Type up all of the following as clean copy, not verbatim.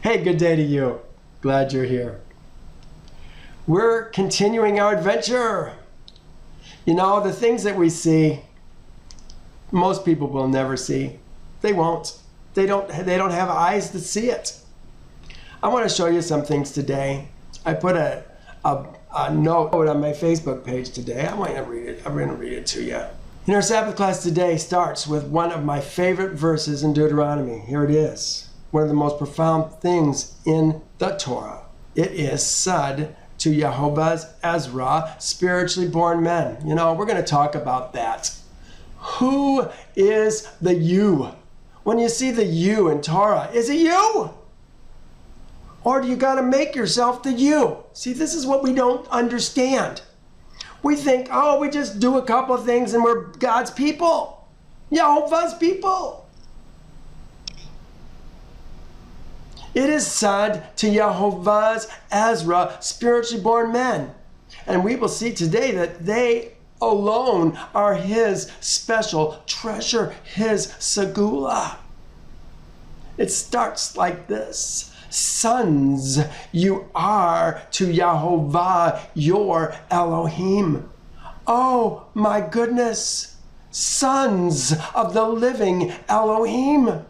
Hey, good day to you. Glad you're here. We're continuing our adventure. You know, the things that we see, most people will never see. They won't. They don't have eyes to see it. I want to show you some things today. I put a note on my Facebook page today. I'm going to read it. I'm going to read it to you. And our Sabbath class today starts with one of my favorite verses in Deuteronomy. Here it is. One of the most profound things in the Torah. It is said to Yehovah's Ezra, spiritually born men. You know, we're going to talk about that. Who is the you? When you see the you in Torah, is it you? Or do you got to make yourself the you? See, this is what we don't understand. We think, oh, we just do a couple of things and we're God's people. Yehovah's people. It is said to Yehovah's Ezra, spiritually born men. And we will see today that they alone are his special treasure, his segula. It starts like this. Sons you are to Yehovah your Elohim. Oh my goodness, sons of the living Elohim.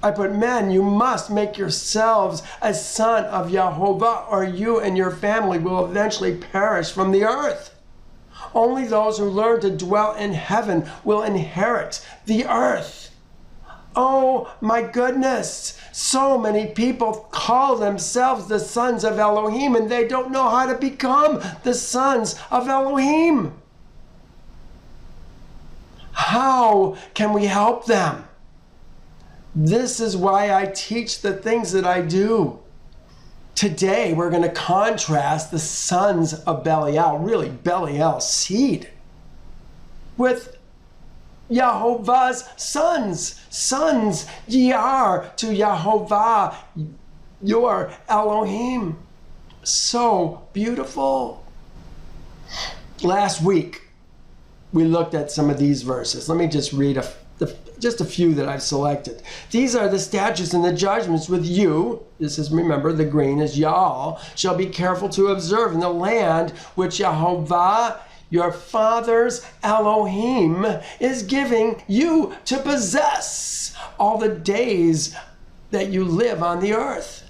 I put men, you must make yourselves a son of Yehovah, or you and your family will eventually perish from the earth. Only those who learn to dwell in heaven will inherit the earth. Oh my goodness, so many people call themselves the sons of Elohim and they don't know how to become the sons of Elohim. How can we help them? This is why I teach the things that I do. Today we're going to contrast the sons of Belial, really Belial's seed, with Yehovah's sons. Sons ye are to Yehovah your Elohim. So beautiful. Last week we looked at some of these verses. Let me just read just a few that I've selected. These are the statutes and the judgments with you. This is, remember, the green is y'all shall be careful to observe in the land which Yehovah your father's Elohim is giving you to possess all the days that you live on the earth.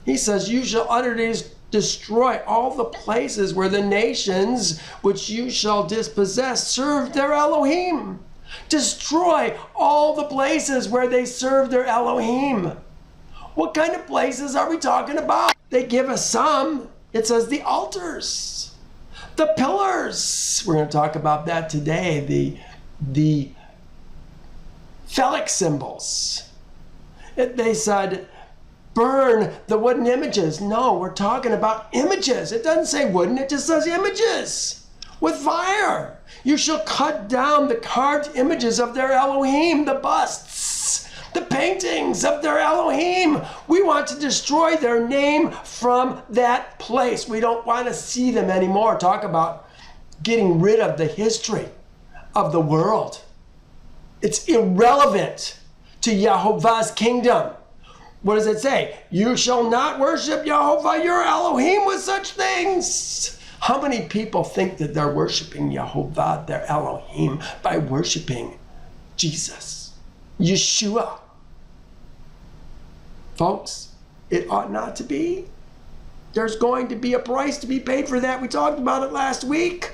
He says, you shall utterly destroy all the places where the nations which you shall dispossess serve their Elohim. Destroy all the places where they serve their Elohim. What kind of places are we talking about? They give us some. It says the altars, the pillars. We're going to talk about that today. The phallic symbols. They said, burn the wooden images. No, we're talking about images. It doesn't say wooden, it just says images with fire. You shall cut down the carved images of their Elohim, the busts, the paintings of their Elohim. We want to destroy their name from that place. We don't want to see them anymore. Talk about getting rid of the history of the world. It's irrelevant to Yehovah's kingdom. What does it say? You shall not worship Yehovah your Elohim with such things. How many people think that they're worshiping Yehovah, their Elohim, by worshiping Jesus, Yeshua? Folks, it ought not to be. There's going to be a price to be paid for that. We talked about it last week.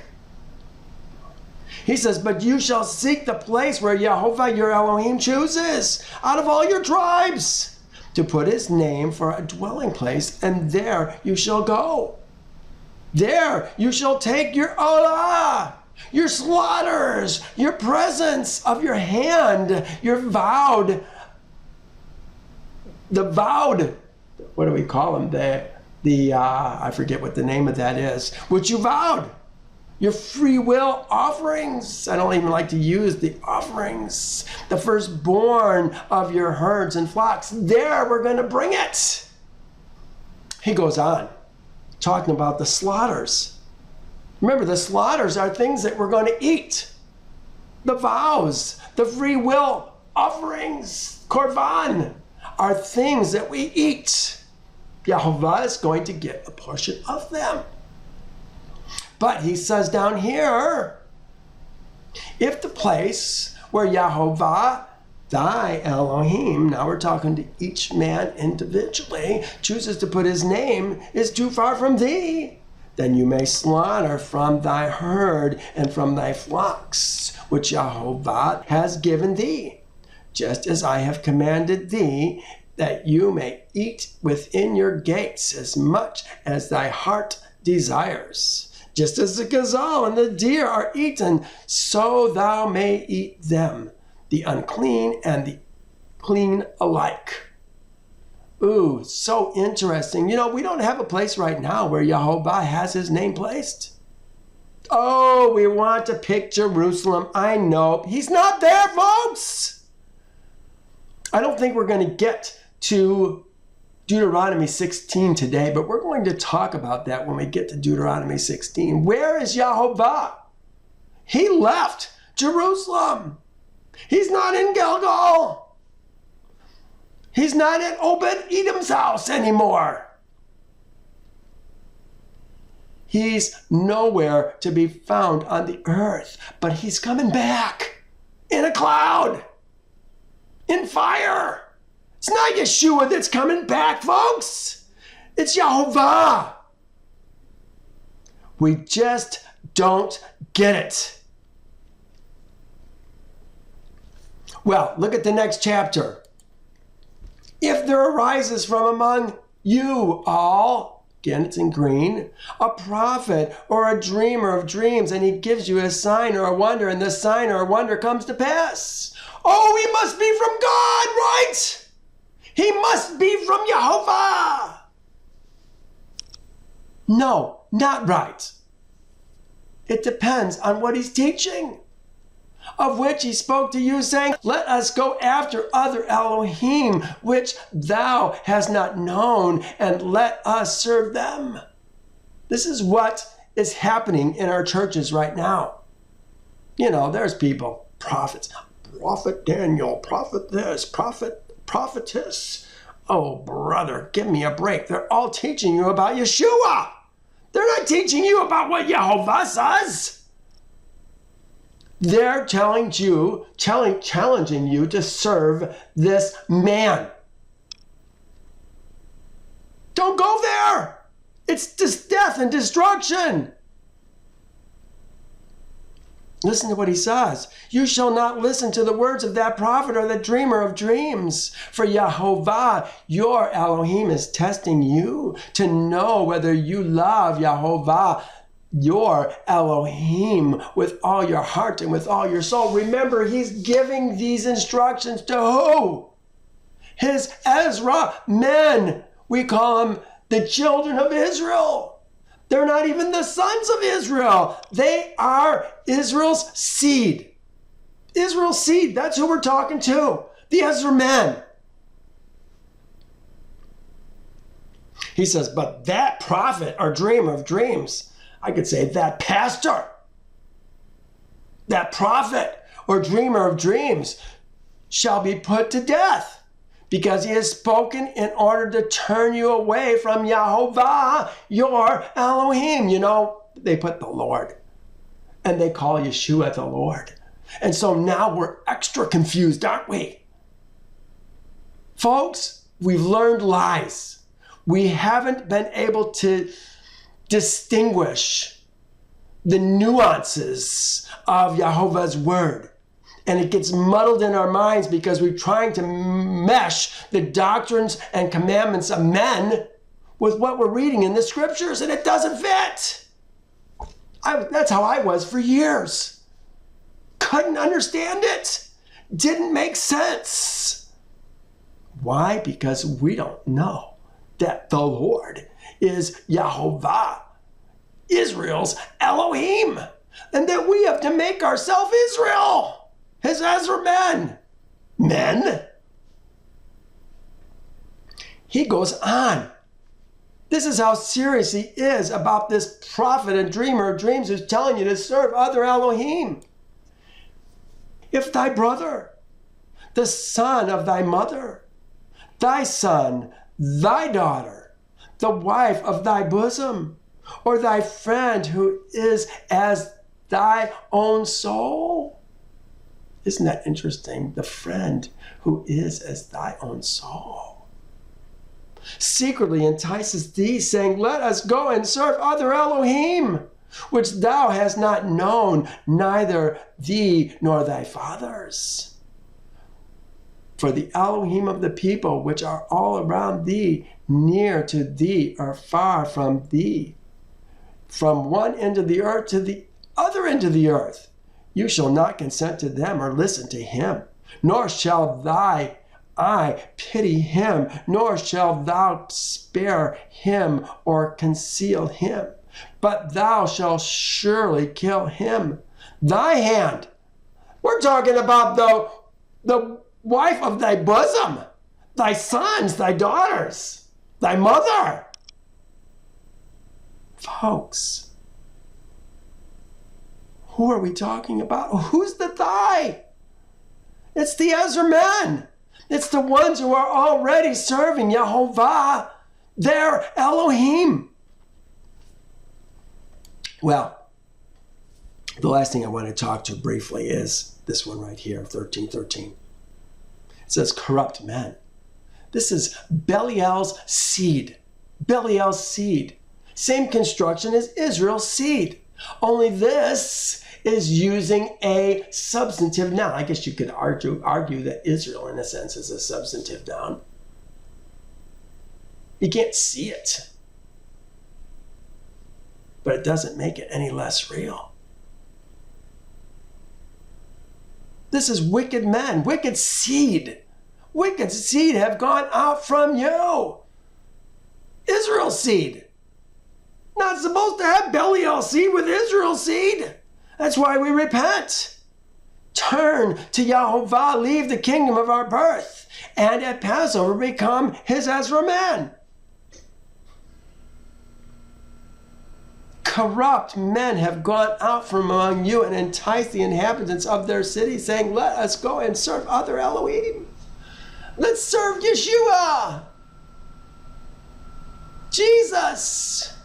He says, but you shall seek the place where Yehovah your Elohim chooses out of all your tribes to put his name for a dwelling place, and there you shall go. There you shall take your olah, your slaughters, your presence of your hand, your vowed, what do we call them? I forget what the name of that is, which you vowed. Your free will offerings. I don't even like to use the offerings. The firstborn of your herds and flocks. There we're going to bring it. He goes on, talking about the slaughters. Remember, the slaughters are things that we're going to eat. The vows, the free will offerings, korban, are things that we eat. Yahovah is going to get a portion of them. But he says down here, if the place where Yahovah, thy Elohim, now we're talking to each man individually, chooses to put his name is too far from thee, then you may slaughter from thy herd and from thy flocks, which Yahovah has given thee, just as I have commanded thee, that you may eat within your gates as much as thy heart desires. Just as the gazelle and the deer are eaten, so thou may eat them, the unclean and the clean alike. Ooh, so interesting. You know, we don't have a place right now where Yahovah has his name placed. Oh, we want to pick Jerusalem. I know. He's not there, folks. I don't think we're going to get to Deuteronomy 16 today, but we're going to talk about that when we get to Deuteronomy 16. Where is Yahovah? He left Jerusalem. He's not in Gilgal. He's not at Obed-Edom's house anymore. He's nowhere to be found on the earth, but he's coming back in a cloud, in fire. It's not Yeshua that's coming back, folks. It's Yahovah. We just don't get it. Well, look at the next chapter. If there arises from among you all, again it's in green, a prophet or a dreamer of dreams, and he gives you a sign or a wonder, and the sign or a wonder comes to pass. Oh, he must be from God, right? He must be from Yahovah. No, not right. It depends on what he's teaching, of which he spoke to you, saying, let us go after other Elohim, which thou hast not known, and let us serve them. This is what is happening in our churches right now. You know, there's people, prophets, prophet Daniel, prophet this, prophetess. Oh, brother, give me a break. They're all teaching you about Yeshua. They're not teaching you about what Yahovah says. They're challenging you to serve this man. Don't go there. It's just death and destruction. Listen to what he says. You shall not listen to the words of that prophet or the dreamer of dreams. For Yahovah, your Elohim, is testing you to know whether you love Yahovah, your Elohim, with all your heart and with all your soul. Remember, he's giving these instructions to who? His Ezra men. We call them the children of Israel. They're not even the sons of Israel. They are Israel's seed. Israel's seed, that's who we're talking to. The Ezra men. He says, but that prophet or dreamer of dreams, I could say that pastor, that prophet or dreamer of dreams shall be put to death, because he has spoken in order to turn you away from Yahovah, your Elohim. You know, they put the Lord, and they call Yeshua the Lord. And so now we're extra confused, aren't we? Folks, we've learned lies. We haven't been able to distinguish the nuances of Yahovah's word. And it gets muddled in our minds because we're trying to mesh the doctrines and commandments of men with what we're reading in the scriptures, and it doesn't fit. That's how I was for years. Couldn't understand it. Didn't make sense. Why? Because we don't know that the Lord is Yahovah, Israel's Elohim, and that we have to make ourselves Israel. His Ezra men. Men? He goes on. This is how serious he is about this prophet and dreamer of dreams who's telling you to serve other Elohim. If thy brother the son of thy mother, thy son, thy daughter, the wife of thy bosom, or thy friend who is as thy own soul. Isn't that interesting? The friend who is as thy own soul secretly entices thee, saying, let us go and serve other Elohim, which thou hast not known, neither thee nor thy fathers. For the Elohim of the people which are all around thee, near to thee or far from thee, from one end of the earth to the other end of the earth, you shall not consent to them or listen to him, nor shall thy eye pity him, nor shalt thou spare him or conceal him, but thou shalt surely kill him. Thy hand. We're talking about the wife of thy bosom, thy sons, thy daughters, thy mother. Folks, who are we talking about? Who's the thy? It's the Ezra men. It's the ones who are already serving Yehovah, their Elohim. Well, the last thing I want to talk to briefly is this one right here, 13:13. It says corrupt men. This is Belial's seed. Belial's seed. Same construction as Israel's seed. Only this is using a substantive noun. I guess you could argue that Israel, in a sense, is a substantive noun. You can't see it, but it doesn't make it any less real. This is wicked men, wicked seed. Wicked seed have gone out from you. Israel's seed. Not supposed to have Belial seed with Israel's seed. That's why we repent. Turn to Yehovah, leave the kingdom of our birth, and at Passover become his Ezra men. Corrupt men have gone out from among you and enticed the inhabitants of their city, saying, let us go and serve other Elohim. Let's serve Yeshua, Jesus.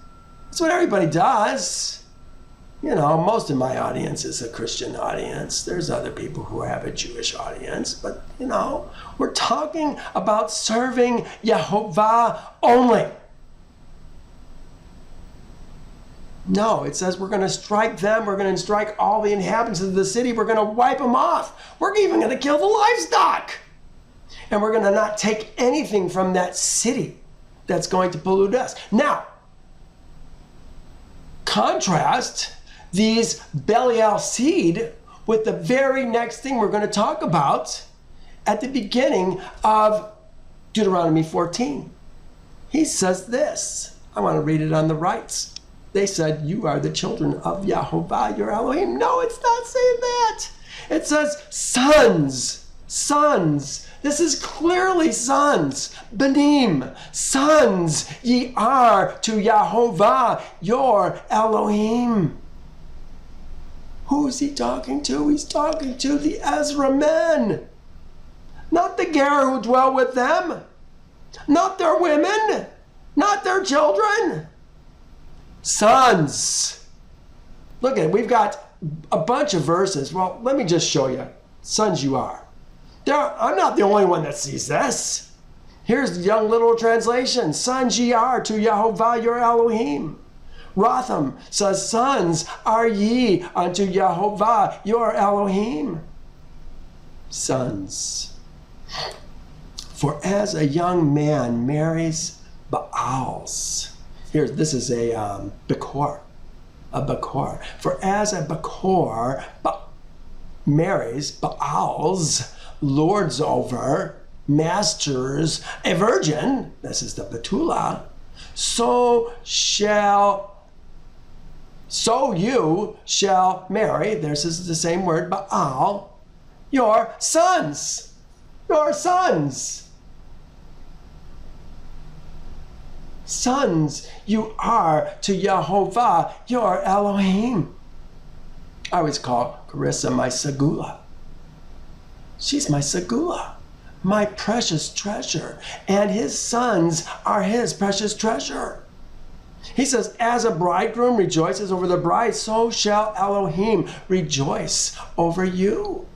That's what everybody does. You know, most of my audience is a Christian audience. There's other people who have a Jewish audience, but you know, we're talking about serving Yehovah only. No, it says we're going to strike them. We're going to strike all the inhabitants of the city. We're going to wipe them off. We're even going to kill the livestock. And we're going to not take anything from that city that's going to pollute us. Now, contrast these Belial seed with the very next thing we're going to talk about at the beginning of Deuteronomy 14. He says this. I want to read it on the rights. They said, you are the children of Yehovah, your Elohim. No, it's not saying that. It says sons, sons. This is clearly sons, Benim, sons ye are to Yehovah, your Elohim. Who is he talking to? He's talking to the Ezra men, not the Ger who dwell with them, not their women, not their children. Sons. Look at it. We've got a bunch of verses. Well, let me just show you. Sons you are. I'm not the only one that sees this. Here's the Young Literal Translation. Sons ye are to Yehovah your Elohim. Rotham says, sons are ye unto Yehovah your Elohim. Sons. For as a young man marries Baals. This is a Bekor. A Bekor. For as a Bekor marries Baals, lords over, masters, a virgin, this is the Betula, so you shall marry, this is the same word, Baal, your sons. Your sons. Sons you are to Yehovah, your Elohim. I always call Carissa my Segula. She's my segula, my precious treasure. And his sons are his precious treasure. He says, as a bridegroom rejoices over the bride, so shall Elohim rejoice over you.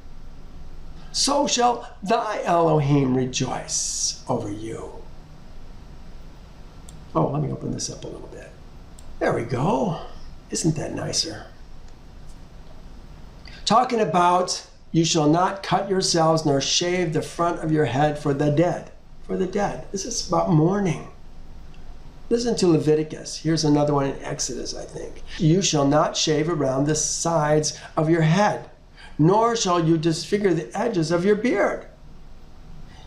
So shall thy Elohim rejoice over you. Oh, let me open this up a little bit. There we go. Isn't that nicer? Talking about, you shall not cut yourselves nor shave the front of your head for the dead. For the dead. This is about mourning. Listen to Leviticus. Here's another one in Exodus, I think. You shall not shave around the sides of your head, nor shall you disfigure the edges of your beard.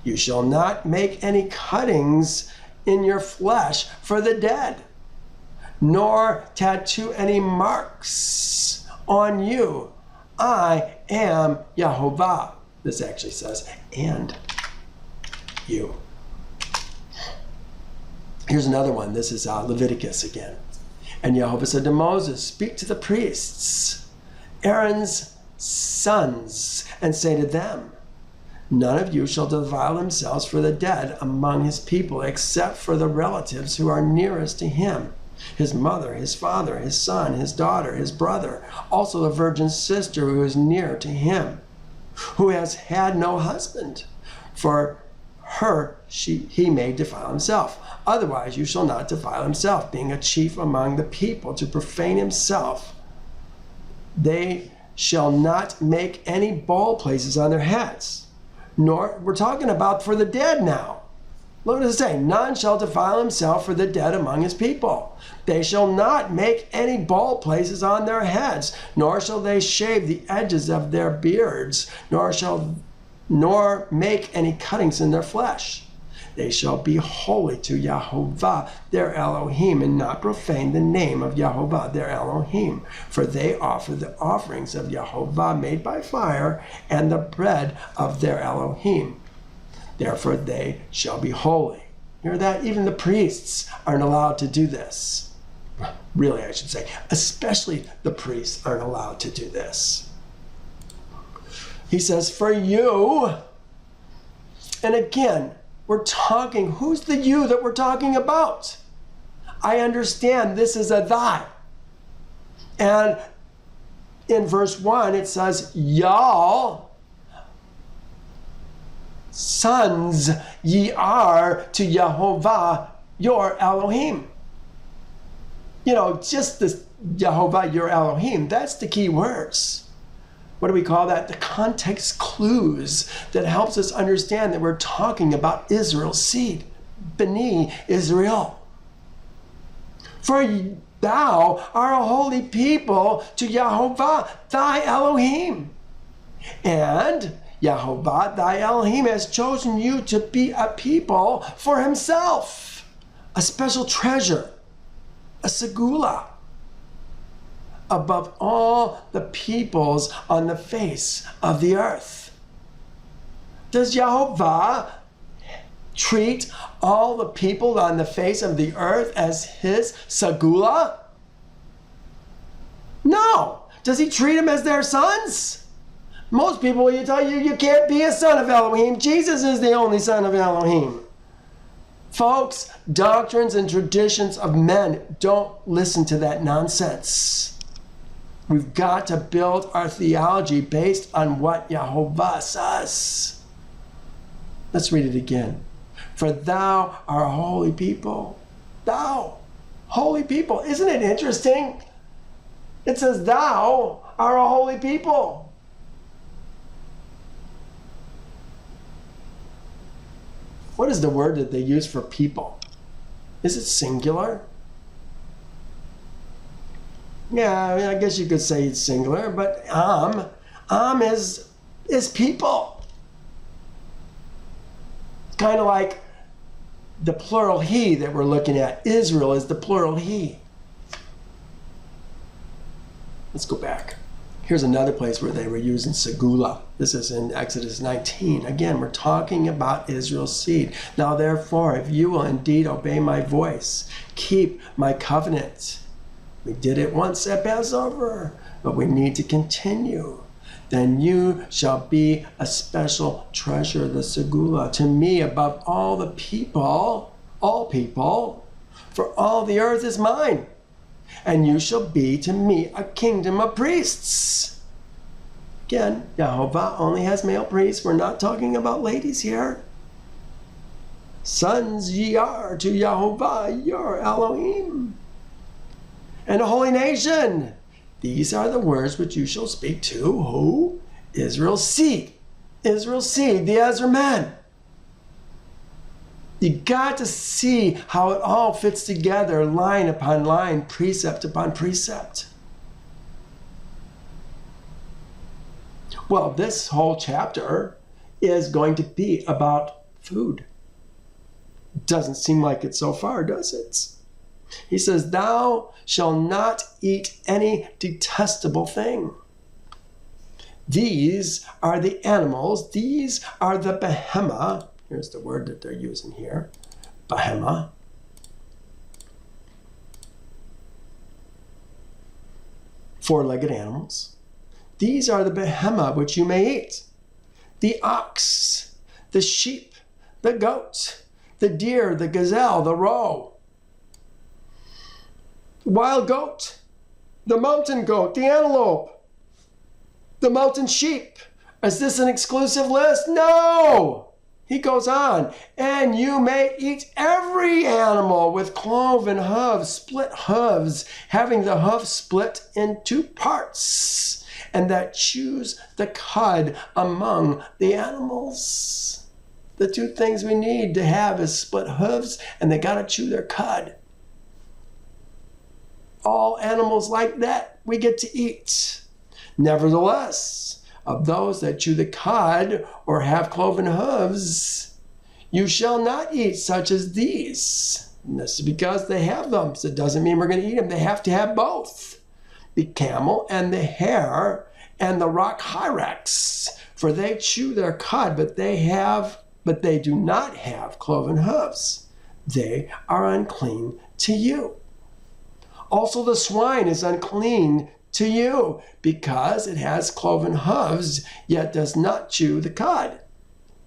You shall not make any cuttings in your flesh for the dead, nor tattoo any marks on you. I am Yahovah. This actually says, and you. Here's another one. This is Leviticus again. And Yahovah said to Moses, speak to the priests, Aaron's sons, and say to them, none of you shall defile themselves for the dead among his people, except for the relatives who are nearest to him, his mother, his father, his son, his daughter, his brother, also the virgin's sister who is near to him, who has had no husband. For her he may defile himself. Otherwise you shall not defile himself, being a chief among the people, to profane himself. They shall not make any bald places on their heads. Nor, we're talking about for the dead now. Look what it says, none shall defile himself for the dead among his people. They shall not make any bald places on their heads, nor shall they shave the edges of their beards, nor make any cuttings in their flesh. They shall be holy to Yahovah, their Elohim, and not profane the name of Yahovah, their Elohim. For they offer the offerings of Yahovah made by fire, and the bread of their Elohim. Therefore they shall be holy. Hear that? Even the priests aren't allowed to do this. Really, I should say, especially the priests aren't allowed to do this. He says, for you, and again, we're talking, who's the you that we're talking about? I understand this is a thy. And in verse 1, it says, y'all, sons ye are to Yahovah, your Elohim. You know, just this Yahovah, your Elohim, that's the key words. What do we call that? The context clues that helps us understand that we're talking about Israel's seed, B'nai Israel. For thou art a holy people to Yahovah, thy Elohim. And Yahovah, thy Elohim, has chosen you to be a people for himself, a special treasure, a segula, above all the peoples on the face of the earth. Does Yahovah treat all the people on the face of the earth as his segula? No. Does he treat them as their sons? Most people will tell you, you can't be a son of Elohim. Jesus is the only son of Elohim. Folks, doctrines and traditions of men, don't listen to that nonsense. We've got to build our theology based on what Yahovah says. Let's read it again. For thou art a holy people. Thou, holy people. Isn't it interesting? It says thou art a holy people. What is the word that they use for people? Is it singular? Yeah, I guess you could say it's singular, but am is people. Kind of like the plural he that we're looking at. Israel is the plural he. Let's go back. Here's another place where they were using segula. This is in Exodus 19. Again, we're talking about Israel's seed. Now, therefore, if you will indeed obey my voice, keep my covenant. We did it once at Passover, but we need to continue. then you shall be a special treasure, the segula, to me above all the people, all people, for all the earth is mine. And you shall be to me a kingdom of priests. Again, Yehovah only has male priests. We're not talking about ladies here. Sons ye are to Yehovah, your Elohim. And a holy nation. These are the words which you shall speak to who? Israel's seed. Israel's seed, the Ezra men. You got to see how it all fits together, line upon line, precept upon precept. Well, this whole chapter is going to be about food. Doesn't seem like it so far, does it? He says, thou shalt not eat any detestable thing. These are the animals. These are the behemah. Here's the word that they're using here. Behemah. Four-legged animals. These are the behemah which you may eat. The ox, the sheep, the goat, the deer, the gazelle, the roe, wild goat, the mountain goat, the antelope, the mountain sheep. Is this an exclusive list? No! He goes on, and you may eat every animal with cloven hooves, split hooves, having the hoof split in two parts, and that chews the cud among the animals. The two things we need to have is split hooves, and they got to chew their cud. All animals like that we get to eat. Nevertheless, of those that chew the cud or have cloven hooves, you shall not eat such as these. And this is because they have them. So it doesn't mean we're going to eat them. They have to have both. The camel and the hare and the rock hyrax. For they chew their cud, but they do not have cloven hooves. They are unclean to you. Also the swine is unclean to you, because it has cloven hooves, yet does not chew the cud.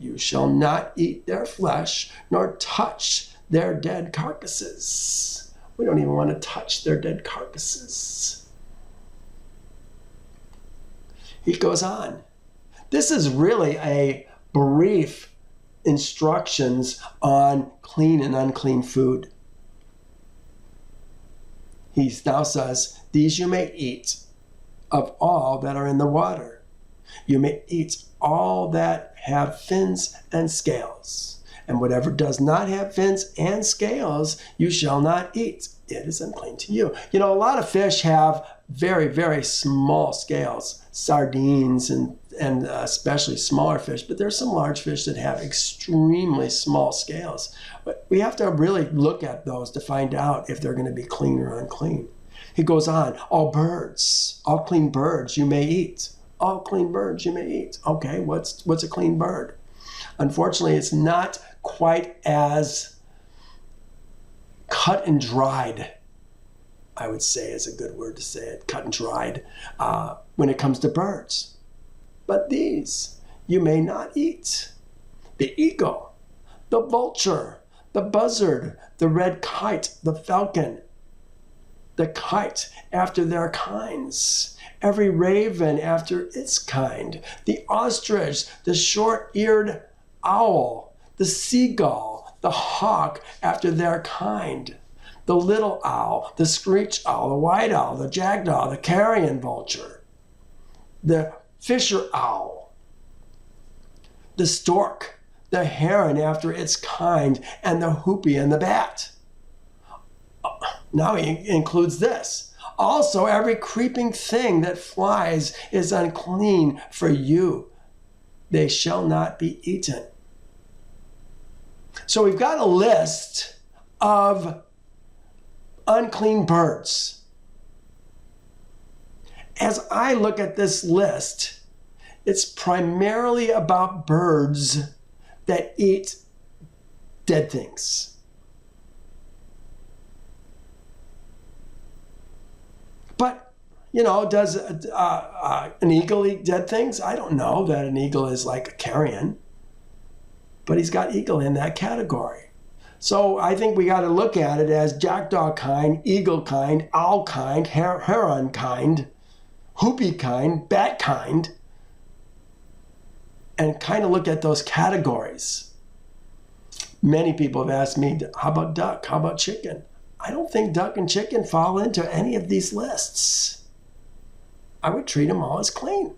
You shall not eat their flesh, nor touch their dead carcasses. We don't even want to touch their dead carcasses. He goes on. This is really a brief instructions on clean and unclean food. He now says, these you may eat of all that are in the water. You may eat all that have fins and scales. And whatever does not have fins and scales, you shall not eat. It is unclean to you. You know, a lot of fish have very, very small scales. Sardines and especially smaller fish. But there's some large fish that have extremely small scales. But we have to really look at those to find out if they're going to be clean or unclean. He goes on, all birds, all clean birds you may eat. All clean birds you may eat. Okay, what's a clean bird? Unfortunately, it's not quite as cut and dried, I would say is a good word to say it, cut and dried, when it comes to birds. But these you may not eat. The eagle, the vulture, the buzzard, the red kite, the falcon, the kite after their kinds, every raven after its kind, the ostrich, the short-eared owl, the seagull, the hawk after their kind, the little owl, the screech owl, the white owl, the jackdaw, the carrion vulture, the fisher owl, the stork, the heron after its kind, and the hoopie and the bat. Now he includes this. Also, every creeping thing that flies is unclean for you. They shall not be eaten. So we've got a list of unclean birds. As I look at this list, it's primarily about birds that eat dead things. But, Does an eagle eat dead things? I don't know that an eagle is like a carrion, but he's got eagle in that category. So I think we got to look at it as jackdaw kind, eagle kind, owl kind, heron kind, hoopie kind, bat kind, and kind of look at those categories. Many people have asked me, how about duck? How about chicken? I don't think duck and chicken fall into any of these lists. I would treat them all as clean.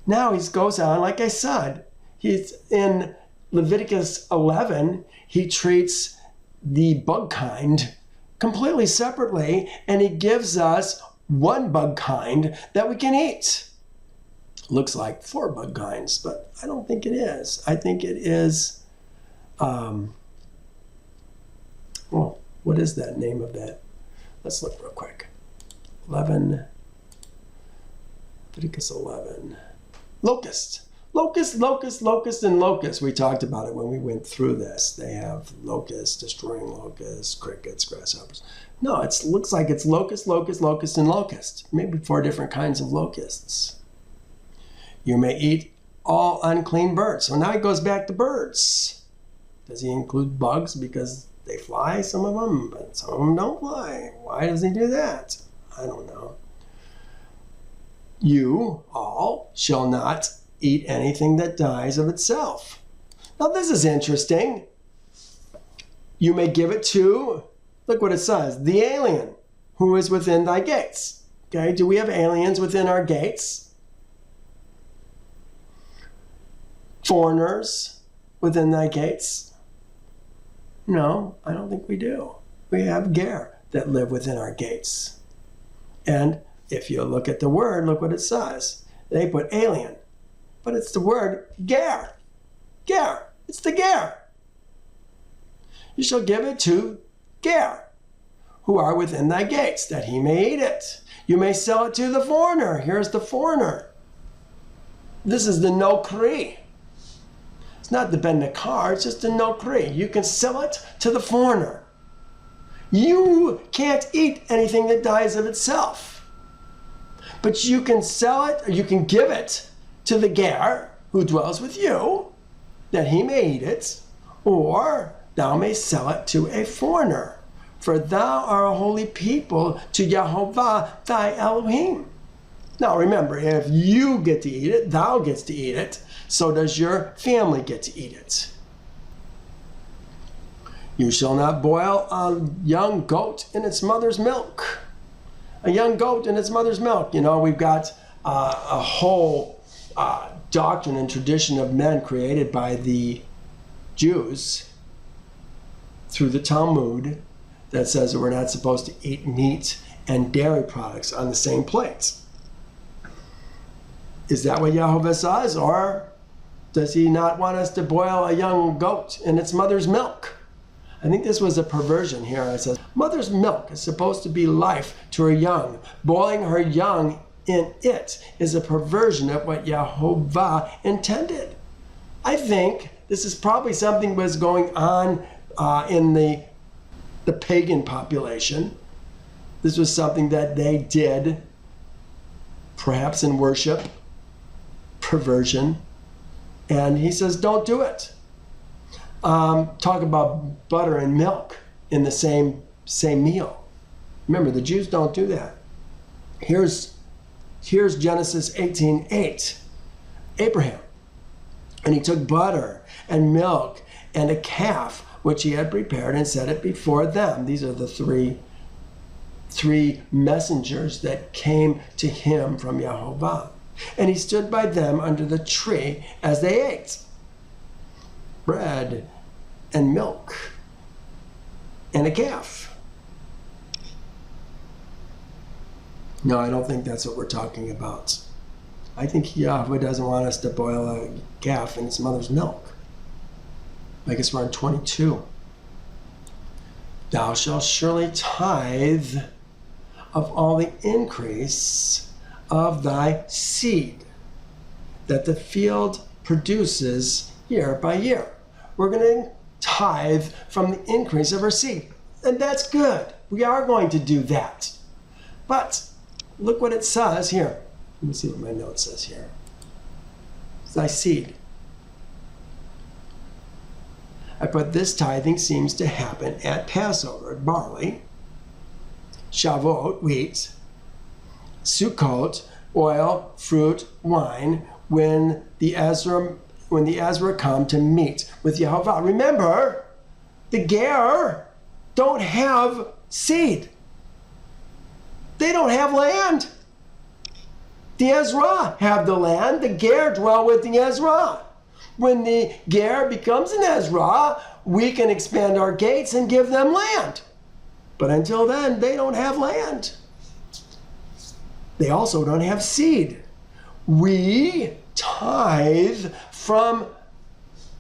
Now he goes on, like I said, he's in Leviticus 11, he treats the bug kind completely separately, and he gives us one bug kind that we can eat. Looks like 4 bug kinds, but I don't think it is. I think it is, what is that name of that? Let's look real quick. Leviticus 11. Locust. Locust, locust, locust, and locust. We talked about it when we went through this. They have locusts, destroying locusts, crickets, grasshoppers. No, it looks like it's locust, locust, locust, and locust. Maybe 4 different kinds of locusts. You may eat all unclean birds. So now he goes back to birds. Does he include bugs because they fly, some of them, but some of them don't fly? Why does he do that? I don't know. You all shall not eat anything that dies of itself. Now this is interesting. You may give it to, look what it says, the alien who is within thy gates. Okay, do we have aliens within our gates? Foreigners within thy gates? No, I don't think we do. We have ger that live within our gates. And if you look at the word, look what it says. They put alien, but it's the word ger. Ger. It's the ger. You shall give it to ger, who are within thy gates, that he may eat it. You may sell it to the foreigner. Here's the foreigner. This is the nokri. It's not the ben nakar, it's just the nokri. You can sell it to the foreigner. You can't eat anything that dies of itself. But you can sell it, or you can give it to the ger who dwells with you, that he may eat it, or thou may sell it to a foreigner. For thou art a holy people to Yehovah thy Elohim. Now remember, if you get to eat it, thou gets to eat it, so does your family get to eat it. You shall not boil a young goat in its mother's milk. A young goat in its mother's milk. We've got a whole doctrine and tradition of men created by the Jews through the Talmud that says that we're not supposed to eat meat and dairy products on the same plate. Is that what Yehovah says, or does he not want us to boil a young goat in its mother's milk? I think this was a perversion here. It says, mother's milk is supposed to be life to her young. Boiling her young in it is a perversion of what Yehovah intended. I think this is probably something that was going on in the pagan population. This was something that they did, perhaps in worship, perversion. And he says, don't do it. Talk about butter and milk in the same meal. Remember, the Jews don't do that. Here's Genesis 18:8. Abraham. And he took butter and milk and a calf, which he had prepared, and set it before them. These are the three messengers that came to him from Yehovah. And he stood by them under the tree as they ate bread and milk and a calf. No, I don't think that's what we're talking about. I think Yahweh doesn't want us to boil a calf in its mother's milk. I guess we're on 22. Thou shalt surely tithe of all the increase of thy seed that the field produces year by year. We're going to tithe from the increase of our seed. And that's good. We are going to do that. But look what it says here. Let me see what my note says here. It's thy seed. I put this tithing seems to happen at Passover, barley, Shavuot, wheat, Sukkot, oil, fruit, wine, when the Ezra come to meet with Yehovah. Remember, the Ger don't have seed. They don't have land. The Ezra have the land. The Ger dwell with the Ezra. When the Ger becomes an Ezra, we can expand our gates and give them land. But until then, they don't have land. They also don't have seed. We tithe from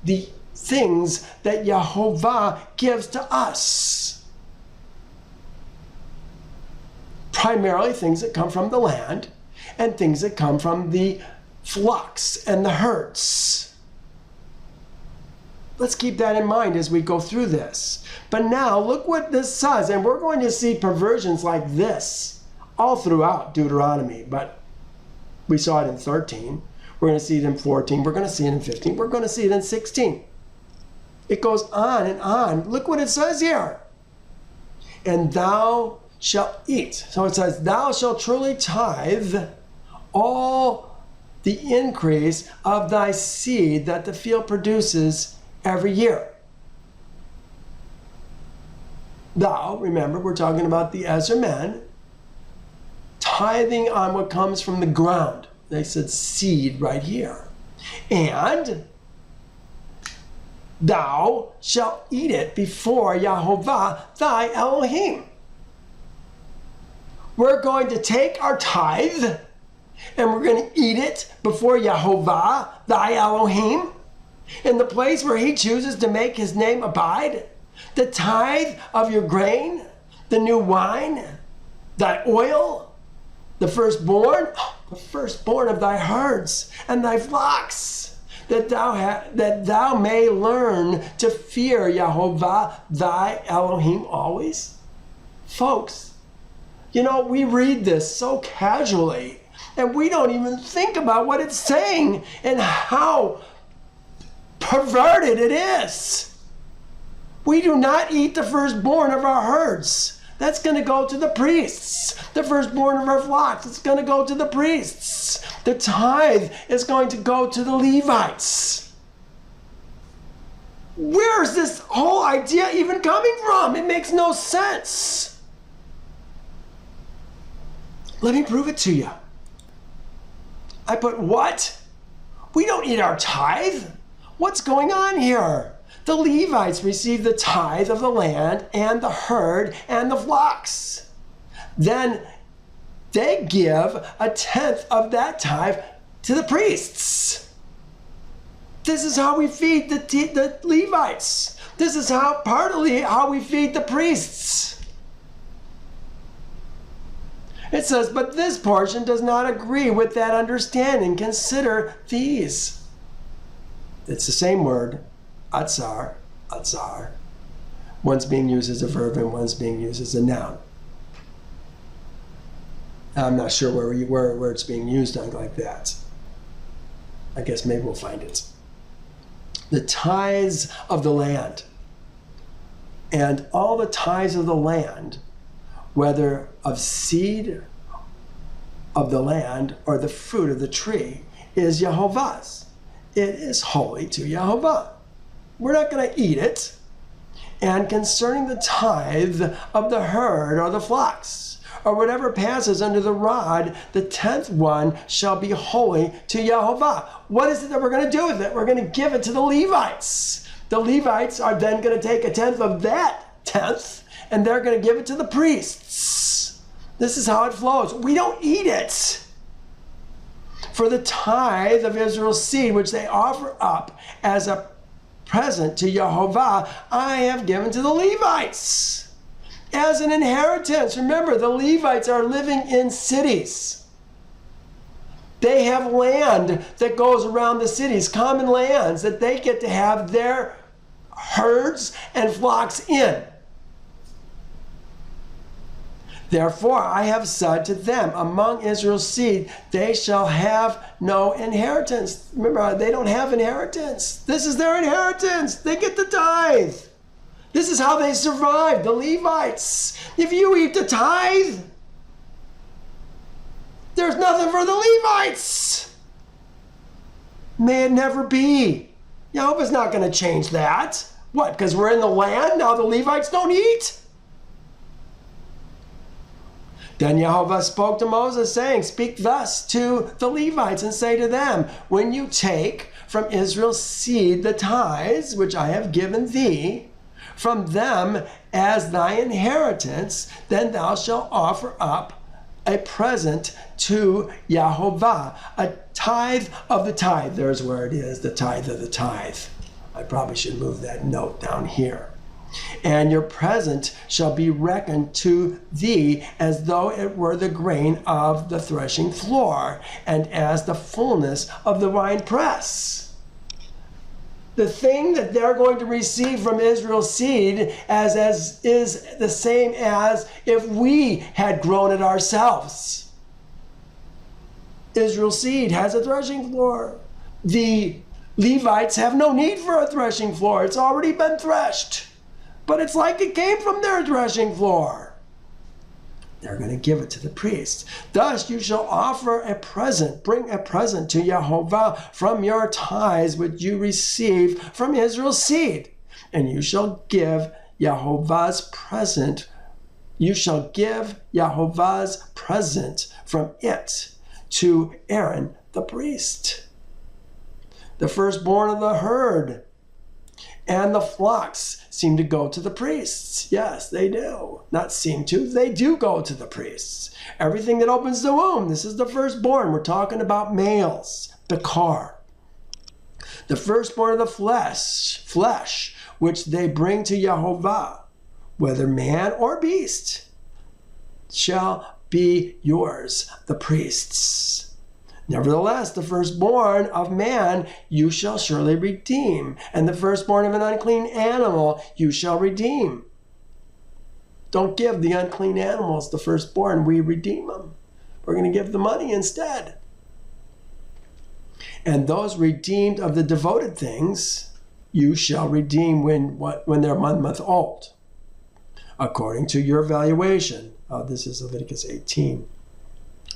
the things that Yehovah gives to us. Primarily things that come from the land and things that come from the flocks and the herds. Let's keep that in mind as we go through this. But now look what this says, and we're going to see perversions like this all throughout Deuteronomy, but we saw it in 13. We're going to see it in 14. We're going to see it in 15. We're going to see it in 16. It goes on and on. Look what it says here. And thou shalt eat. So it says, thou shalt truly tithe all the increase of thy seed that the field produces every year. Thou, remember, we're talking about the Ezra men, tithing on what comes from the ground. They said seed right here. And thou shalt eat it before Yehovah thy Elohim. We're going to take our tithe and we're going to eat it before Yehovah thy Elohim in the place where he chooses to make his name abide. The tithe of your grain, the new wine, thy oil, the firstborn of thy herds and thy flocks, that thou may learn to fear Yehovah thy Elohim always. Folks, you know, we read this so casually and we don't even think about what it's saying and how perverted it is. We do not eat the firstborn of our herds. That's going to go to the priests. The firstborn of our flocks, it's going to go to the priests. The tithe is going to go to the Levites. Where is this whole idea even coming from? It makes no sense. Let me prove it to you. I put what? We don't eat our tithe. What's going on here? The Levites receive the tithe of the land and the herd and the flocks. Then they give a tenth of that tithe to the priests. This is how we feed the Levites. This is partly how we feed the priests. It says, but this portion does not agree with that understanding. Consider these. It's the same word. Atzar. One's being used as a verb and one's being used as a noun. I'm not sure where it's being used like that. I guess maybe we'll find it. The tithes of the land. And all the tithes of the land, whether of seed of the land or the fruit of the tree, is Yehovah's. It is holy to Yehovah. We're not going to eat it. And concerning the tithe of the herd or the flocks, or whatever passes under the rod, the 10th one shall be holy to Yehovah. What is it that we're going to do with it? We're going to give it to the Levites. The Levites are then going to take a tenth of that tenth, and they're going to give it to the priests. This is how it flows. We don't eat it. For the tithe of Israel's seed, which they offer up as a present to Yehovah, I have given to the Levites as an inheritance. Remember, the Levites are living in cities. They have land that goes around the cities, common lands that they get to have their herds and flocks in. Therefore I have said to them, among Israel's seed, they shall have no inheritance. Remember, they don't have inheritance. This is their inheritance. They get the tithe. This is how they survive, the Levites. If you eat the tithe, there's nothing for the Levites. May it never be. Jehovah's not going to change that. What, because we're in the land, now the Levites don't eat? Then Jehovah spoke to Moses, saying, speak thus to the Levites and say to them, when you take from Israel's seed the tithes, which I have given thee, from them as thy inheritance, then thou shalt offer up a present to Jehovah, a tithe of the tithe. There's where it is, the tithe of the tithe. I probably should move that note down here. And your present shall be reckoned to thee as though it were the grain of the threshing floor, and as the fullness of the winepress. The thing that they're going to receive from Israel's seed as is the same as if we had grown it ourselves. Israel's seed has a threshing floor. The Levites have no need for a threshing floor. It's already been threshed. But it's like it came from their threshing floor. They're going to give it to the priest. Thus you shall offer a present, bring a present to Jehovah from your tithes which you receive from Israel's seed. And you shall give Jehovah's present. You shall give Jehovah's present from it to Aaron the priest. The firstborn of the herd and the flocks seem to go to the priests. Yes, they do. Not seem to, they do go to the priests. Everything that opens the womb, this is the firstborn. We're talking about males, the car. The firstborn of the flesh, which they bring to Jehovah, whether man or beast, shall be yours, the priests. Nevertheless, the firstborn of man you shall surely redeem, and the firstborn of an unclean animal you shall redeem. Don't give the unclean animals the firstborn, we redeem them. We're going to give the money instead. And those redeemed of the devoted things you shall redeem when they're 1 month old, according to your valuation. This is Leviticus 18.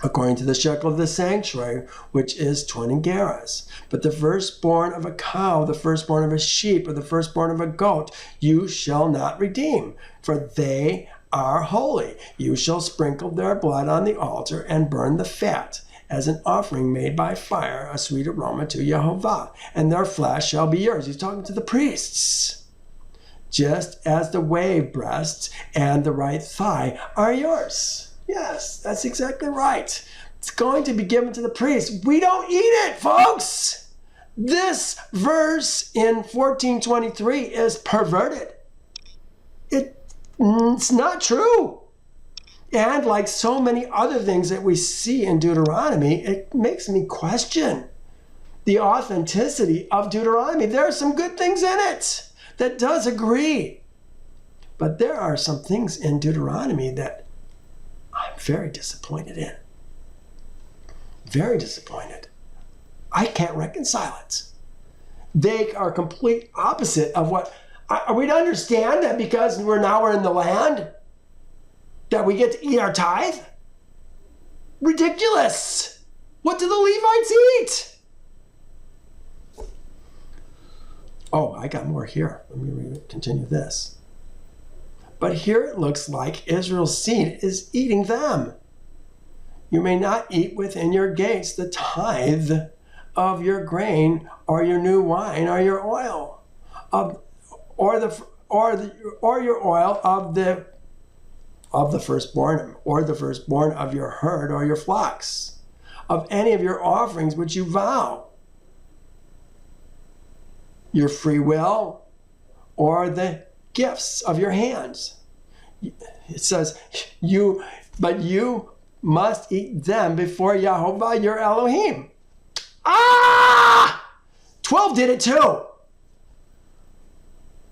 According to the shekel of the sanctuary, which is 20 gerahs. But the firstborn of a cow, the firstborn of a sheep, or the firstborn of a goat, you shall not redeem, for they are holy. You shall sprinkle their blood on the altar and burn the fat as an offering made by fire, a sweet aroma to Jehovah, and their flesh shall be yours. He's talking to the priests. Just as the wave breasts and the right thigh are yours. Yes, that's exactly right. It's going to be given to the priest. We don't eat it, folks. This verse in 14:23 is perverted. It's not true. And like so many other things that we see in Deuteronomy, it makes me question the authenticity of Deuteronomy. There are some good things in it that does agree. But there are some things in Deuteronomy that I'm very disappointed in. Very disappointed. I can't reconcile it. They are complete opposite of what... Are we to understand that because we're in the land, that we get to eat our tithe? Ridiculous. What do the Levites eat? Oh, I got more here. Let me continue this. But here it looks like Israel's seed is eating them. You may not eat within your gates the tithe of your grain or your new wine or your oil, or your oil of the firstborn, or the firstborn of your herd or your flocks, of any of your offerings which you vow, your free will, or the gifts of your hands. It says, but you must eat them before Jehovah your Elohim. 12 did it too.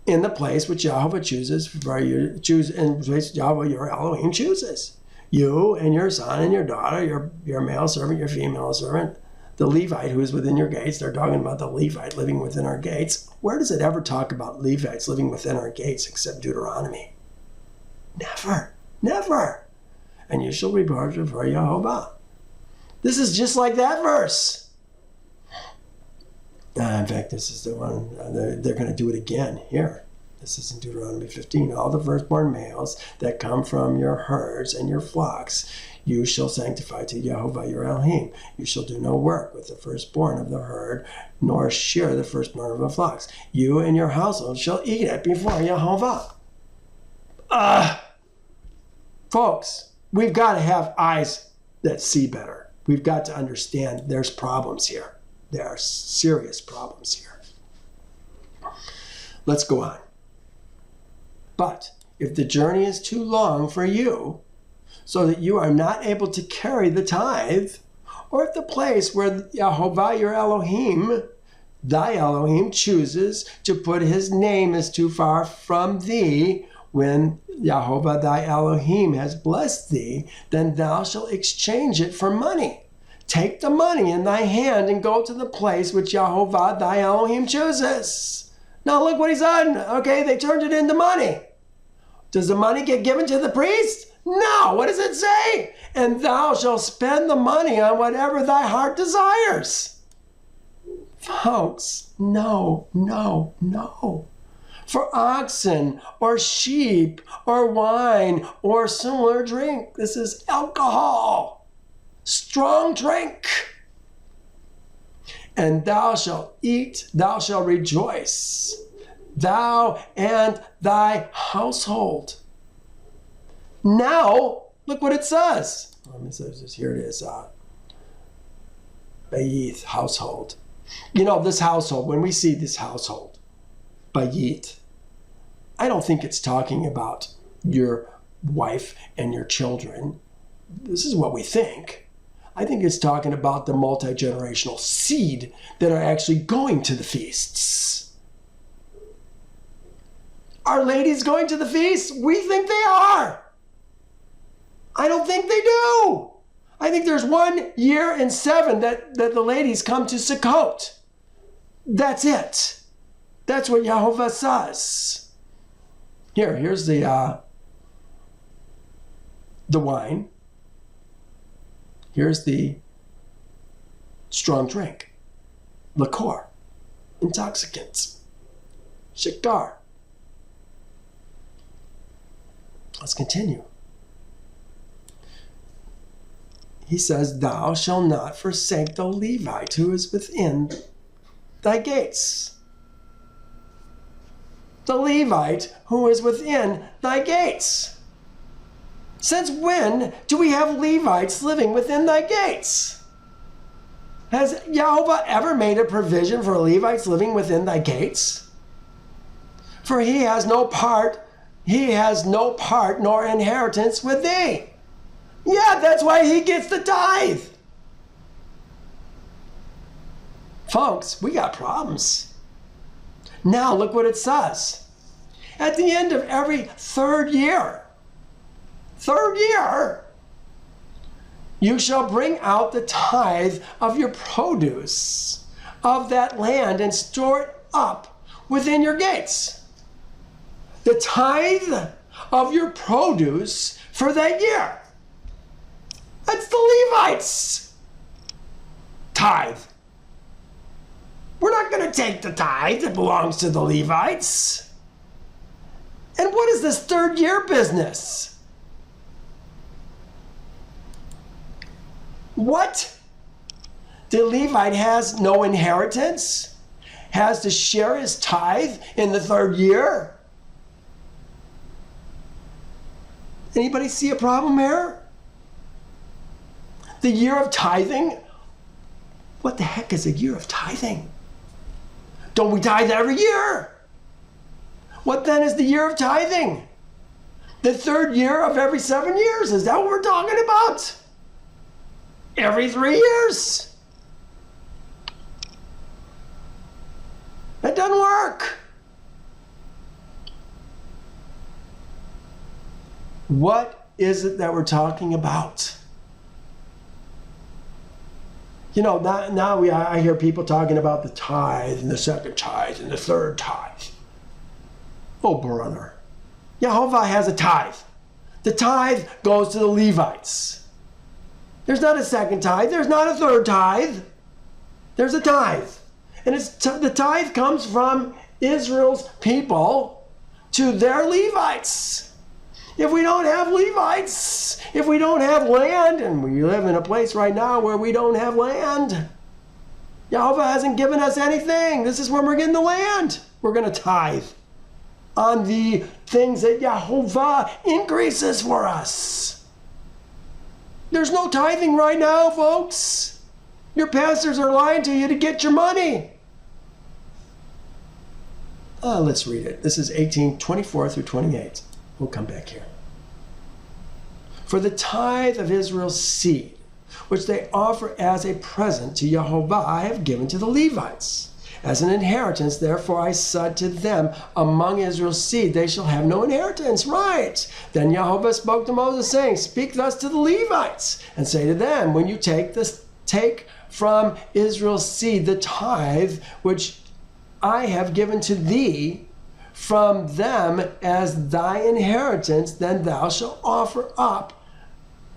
In the place which Jehovah chooses, in place Jehovah your Elohim chooses. You and your son and your daughter, your male servant, your female servant, the Levite who is within your gates. They're talking about the Levite living within our gates. Where does it ever talk about Levites living within our gates except Deuteronomy? Never, never. And you shall report before Jehovah. This is just like that verse. In fact, this is the one, they're going to do it again here. This is in Deuteronomy 15. All the firstborn males that come from your herds and your flocks, you shall sanctify to Jehovah your Elohim. You shall do no work with the firstborn of the herd, nor shear the firstborn of the flocks. You and your household shall eat it before Jehovah. Folks, we've got to have eyes that see better. We've got to understand there's problems here. There are serious problems here. Let's go on. But if the journey is too long for you, so that you are not able to carry the tithe, or if the place where Jehovah your Elohim, thy Elohim, chooses to put his name is too far from thee, when Jehovah thy Elohim has blessed thee, then thou shalt exchange it for money. Take the money in thy hand and go to the place which Jehovah thy Elohim chooses. Now look what he's done. Okay, they turned it into money. Does the money get given to the priest? No. What does it say? And thou shalt spend the money on whatever thy heart desires. Folks, no, no, no. For oxen or sheep or wine or similar drink, this is alcohol, strong drink. And thou shalt eat, thou shalt rejoice, thou and thy household. Now, look what it says. Here it is. Bayith, household. You know, this household, when we see this household, Bayith, I don't think it's talking about your wife and your children. This is what we think. I think it's talking about the multi-generational seed that are actually going to the feasts. Are ladies going to the feasts? We think they are. I don't think they do. I think there's 1 year in 7 that the ladies come to Sukkot. That's it. That's what Jehovah says. Here's the wine. Here's the strong drink, liqueur, intoxicants, shikar. Let's continue. He says, thou shalt not forsake the Levite who is within thy gates. The Levite who is within thy gates. Since when do we have Levites living within thy gates? Has Jehovah ever made a provision for Levites living within thy gates? For he has no part nor inheritance with thee. Yeah, that's why he gets the tithe. Folks, we got problems. Now look what it says. At the end of every third year, you shall bring out the tithe of your produce of that land and store it up within your gates. The tithe of your produce for that year. That's the Levites' tithe. We're not going to take the tithe that belongs to the Levites. And what is this third year business? What? The Levite has no inheritance? Has to share his tithe in the third year? Anybody see a problem here? The year of tithing? What the heck is a year of tithing? Don't we tithe every year? What then is the year of tithing? The third year of every 7 years. Is that what we're talking about? Every 3 years? That doesn't work. What is it that we're talking about? You know, now I hear people talking about the tithe and the second tithe and the third tithe. Oh, brother. Jehovah has a tithe. The tithe goes to the Levites. There's not a second tithe. There's not a third tithe. There's a tithe. And the tithe comes from Israel's people to their Levites. If we don't have Levites, if we don't have land, and we live in a place right now where we don't have land, Jehovah hasn't given us anything. This is when we're getting the land. We're going to tithe on the things that Jehovah increases for us. There's no tithing right now, folks. Your pastors are lying to you to get your money. Let's read it. This is 18:24 through 28. We'll come back here. For the tithe of Israel's seed, which they offer as a present to Jehovah, I have given to the Levites. As an inheritance, therefore I said to them, among Israel's seed they shall have no inheritance. Right. Then Jehovah spoke to Moses, saying, speak thus to the Levites, and say to them, when you take from Israel's seed the tithe, which I have given to thee, from them as thy inheritance, then thou shalt offer up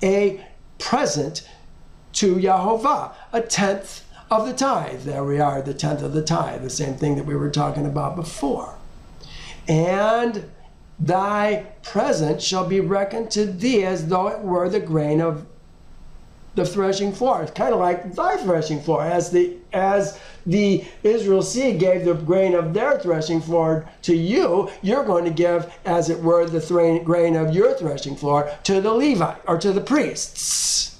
a present to Jehovah, a tenth of the tithe. There we are, the tenth of the tithe, the same thing that we were talking about before. And thy present shall be reckoned to thee as though it were the grain of the threshing floor. It's kind of like thy threshing floor. As the Israel seed gave the grain of their threshing floor to you, you're going to give, as it were, the grain of your threshing floor to the Levite, or to the priests.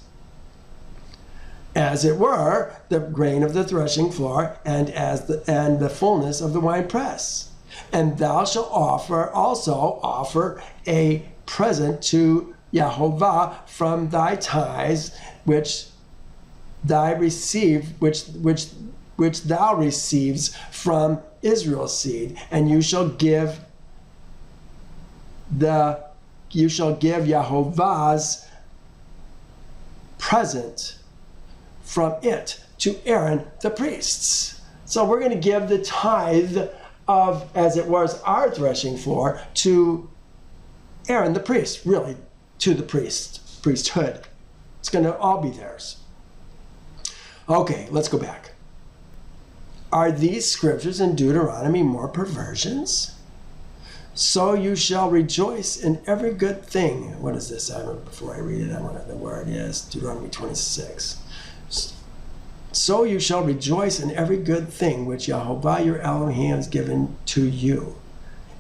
As it were, the grain of the threshing floor, and the fullness of the winepress. And thou shalt also offer a present to Jehovah from thy tithes, which thou receives from Israel's seed, and you shall give Jehovah's present from it to Aaron the priests. So we're going to give the tithe of, as it was our threshing floor, to Aaron the priest, really to the priesthood. It's going to all be theirs. Okay, let's go back. Are these scriptures in Deuteronomy more perversions? So you shall rejoice in every good thing. What is this? Before I read it, I want to know where it is. Deuteronomy 26. So you shall rejoice in every good thing which Jehovah your Elohim has given to you,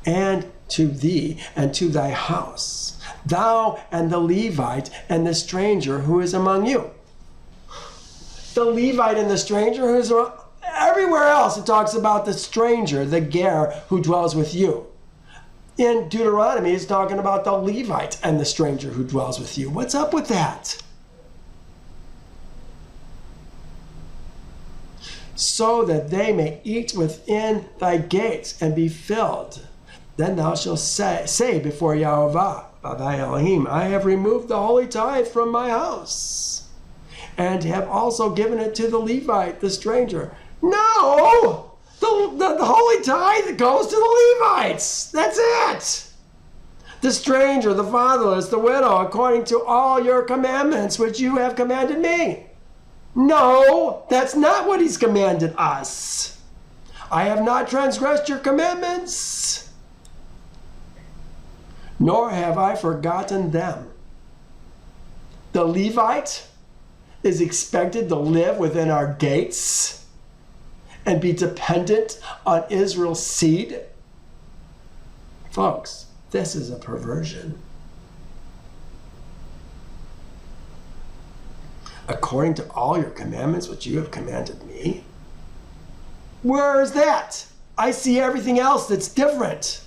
and to thee, and to thy house, thou and the Levite and the stranger who is among you. The Levite and the stranger who is everywhere else. It talks about the stranger, the ger, who dwells with you. In Deuteronomy, it's talking about the Levite and the stranger who dwells with you. What's up with that? So that they may eat within thy gates and be filled. Then thou shalt say before Jehovah, thy Elohim, I have removed the holy tithe from my house, and have also given it to the Levite, the stranger. No! The holy tithe goes to the Levites. That's it. The stranger, the fatherless, the widow, according to all your commandments which you have commanded me. No, that's not what he's commanded us. I have not transgressed your commandments, nor have I forgotten them. The Levite is expected to live within our gates and be dependent on Israel's seed. Folks, this is a perversion. According to all your commandments which you have commanded me. Where is that? I see everything else that's different.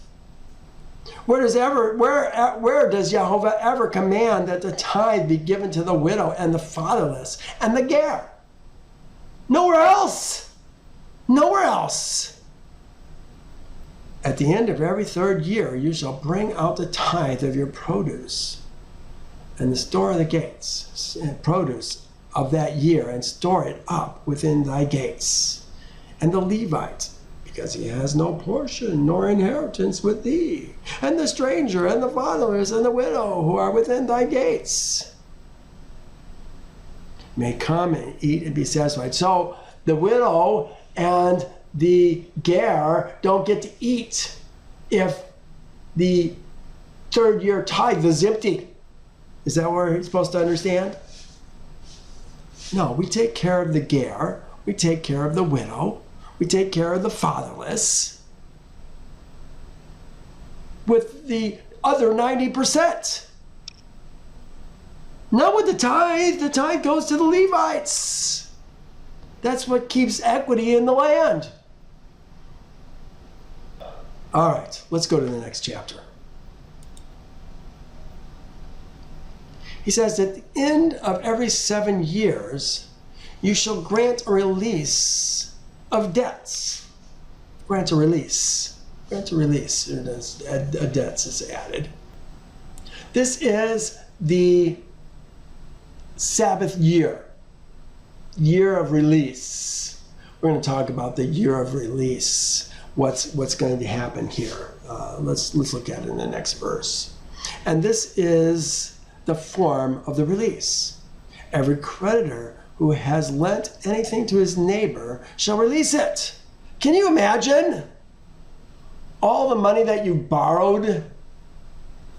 Where does Jehovah ever command that the tithe be given to the widow and the fatherless and the ger? Nowhere else. Nowhere else. At the end of every third year, you shall bring out the tithe of your produce, and the store of the gates, and produce of that year, and store it up within thy gates. And the Levite, because he has no portion nor inheritance with thee, and the stranger, and the fatherless, and the widow, who are within thy gates, may come and eat and be satisfied. So the widow and the ger don't get to eat if the third year tithe is empty. Is that what we're supposed to understand? No, we take care of the ger, we take care of the widow, we take care of the fatherless with the other 90%. Not with the tithe. The tithe goes to the Levites. That's what keeps equity in the land. All right, let's go to the next chapter. He says, at the end of every 7 years, you shall grant a release of debts. Grant a release. Grant a release. A debts is added. This is the Sabbath year of release. We're going to talk about the year of release. What's going to happen here? Let's look at it in the next verse. And this is the form of the release. Every creditor who has lent anything to his neighbor shall release it. Can you imagine all the money that you borrowed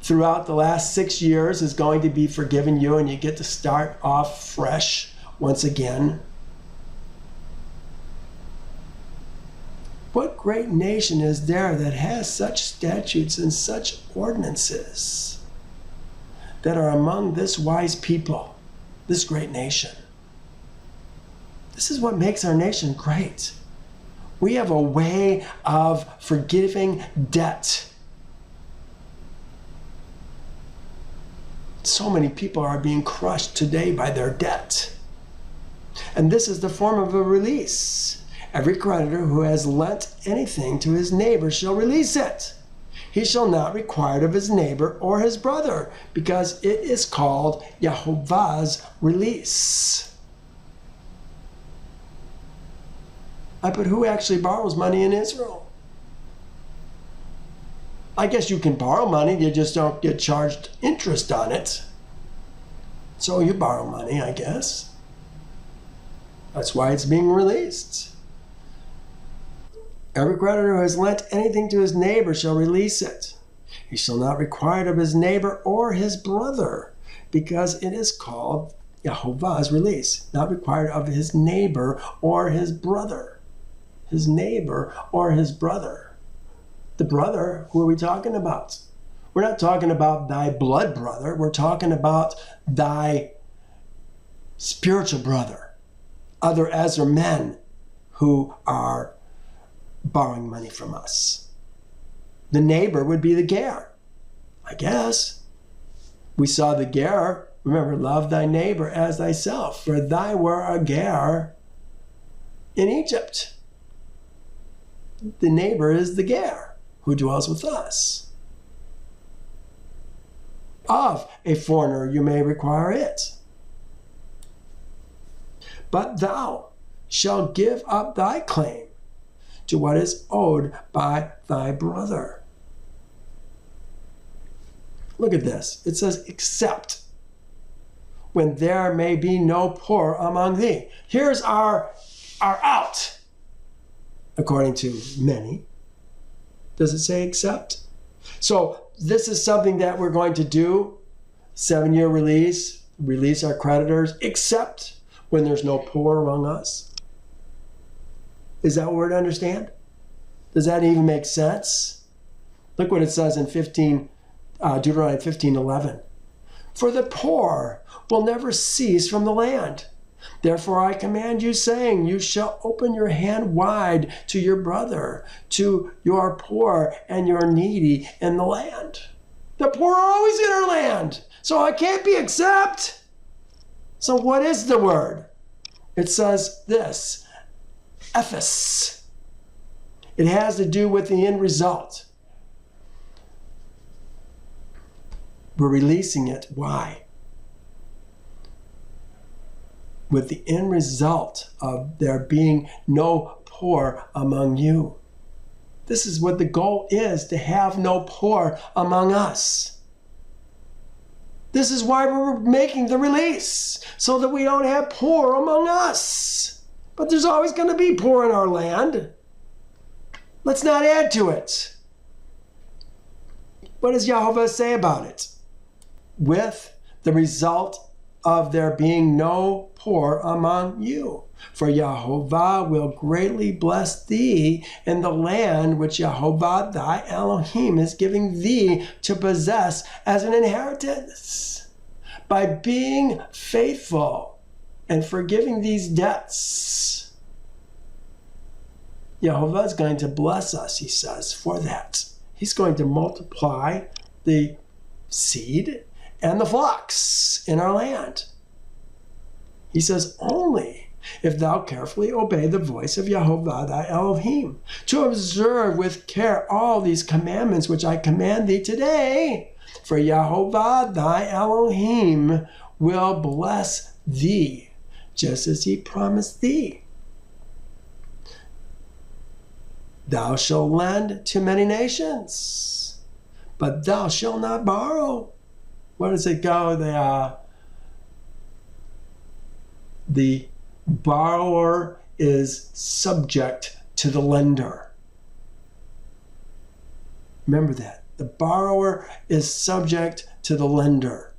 throughout the last 6 years is going to be forgiven you, and you get to start off fresh once again? What great nation is there that has such statutes and such ordinances that are among this wise people, this great nation? This is what makes our nation great. We have a way of forgiving debt. So many people are being crushed today by their debt. And this is the form of a release. Every creditor who has lent anything to his neighbor shall release it. He shall not require it of his neighbor or his brother, because it is called Yehovah's release. But who actually borrows money in Israel? I guess you can borrow money, you just don't get charged interest on it. So you borrow money, I guess. That's why it's being released. Every creditor who has lent anything to his neighbor shall release it. He shall not require it of his neighbor or his brother, because it is called Yehovah's release. Not required of his neighbor or his brother. His neighbor or his brother. The brother, who are we talking about? We're not talking about thy blood brother. We're talking about thy spiritual brother. As are men who are borrowing money from us. The neighbor would be the ger, I guess. We saw the ger, remember, love thy neighbor as thyself, for thy were a ger in Egypt. The neighbor is the ger who dwells with us. Of a foreigner you may require it. But thou shalt give up thy claim to what is owed by thy brother. Look at this. It says, except when there may be no poor among thee. Here's our out, according to many. Does it say except? So this is something that we're going to do, 7-year release our creditors, except when there's no poor among us. Is that what we're to understand? Does that even make sense? Look what it says in Deuteronomy 15:11. For the poor will never cease from the land. Therefore I command you, saying, you shall open your hand wide to your brother, to your poor and your needy in the land. The poor are always in our land, so I can't be except. So what is the word? It says this, Ephes. It has to do with the end result. We're releasing it. Why? with the end result of there being no poor among you. This is what the goal is, to have no poor among us. This is why we're making the release, so that we don't have poor among us. But there's always going to be poor in our land. Let's not add to it. What does Yahovah say about it? With the result of there being no poor among you. For Yahovah will greatly bless thee in the land which Yahovah thy Elohim is giving thee to possess as an inheritance, by being faithful and forgiving these debts. Yahovah is going to bless us, he says, for that. He's going to multiply the seed and the flocks in our land. He says, only if thou carefully obey the voice of Yahovah thy Elohim, to observe with care all these commandments which I command thee today, for Yahovah thy Elohim will bless thee, just as he promised thee. Thou shalt lend to many nations, but thou shalt not borrow. Where does it go? The borrower is subject to the lender. Remember that. The borrower is subject to the lender.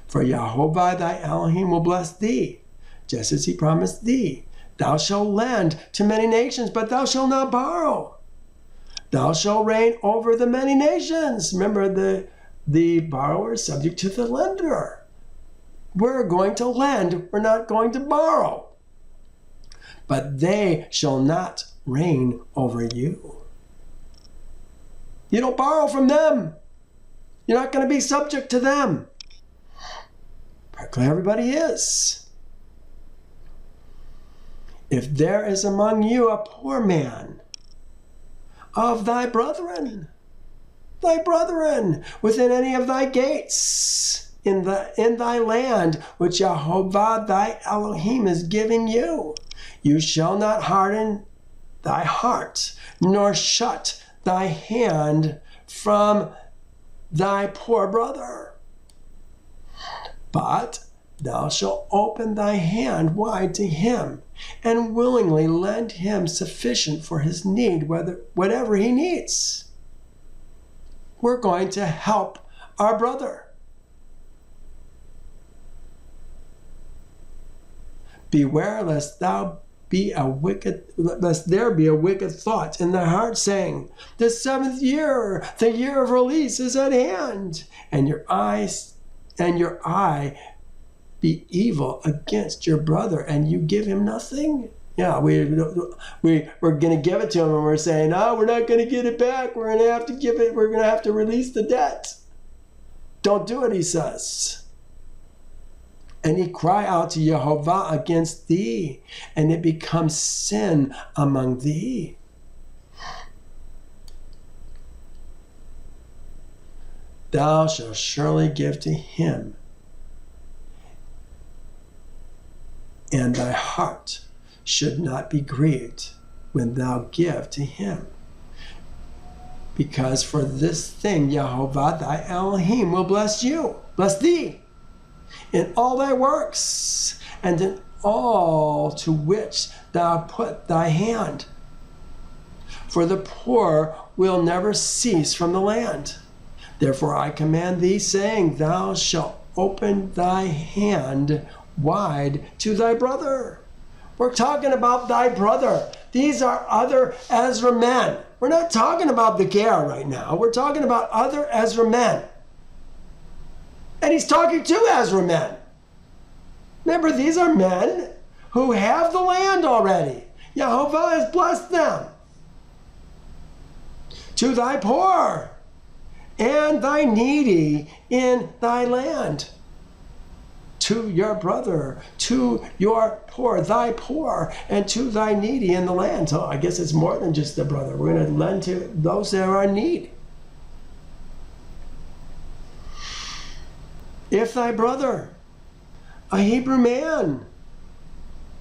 For Yahovah thy Elohim will bless thee, just as he promised thee. Thou shalt lend to many nations, but thou shalt not borrow. Thou shalt reign over the many nations. Remember, the borrower is subject to the lender. We're going to lend, we're not going to borrow. But they shall not reign over you. You don't borrow from them. You're not going to be subject to them. Practically everybody is. If there is among you a poor man of thy brethren, within any of thy gates, in thy land, which Yahovah thy Elohim is giving you, you shall not harden thy heart, nor shut thy hand from thy poor brother. But thou shalt open thy hand wide to him, and willingly lend him sufficient for his need, whatever he needs. We're going to help our brother. Beware lest there be a wicked thought in thy heart, saying, the 7th year, the year of release, is at hand, and your eye be evil against your brother, and you give him nothing. Yeah, we're going to give it to him, and we're saying, we're not going to get it back. We're going to have to give it. We're going to have to release the debt. Don't do it, he says. And he cry out to Yahovah against thee, and it becomes sin among thee. Thou shalt surely give to him, and thy heart should not be grieved when thou give to him. Because for this thing Yahovah thy Elohim will bless thee, in all thy works, and in all to which thou put thy hand. For the poor will never cease from the land. Therefore I command thee, saying, thou shalt open thy hand wide to thy brother. We're talking about thy brother. These are other Ezra men. We're not talking about the Ger right now. We're talking about other Ezra men. And he's talking to Ezra men. Remember, these are men who have the land already. Yahovah has blessed them. To thy poor and thy needy in thy land. To your brother, to your poor, thy poor, and to thy needy in the land. So I guess it's more than just the brother. We're going to lend to those that are in need. If thy brother a Hebrew man,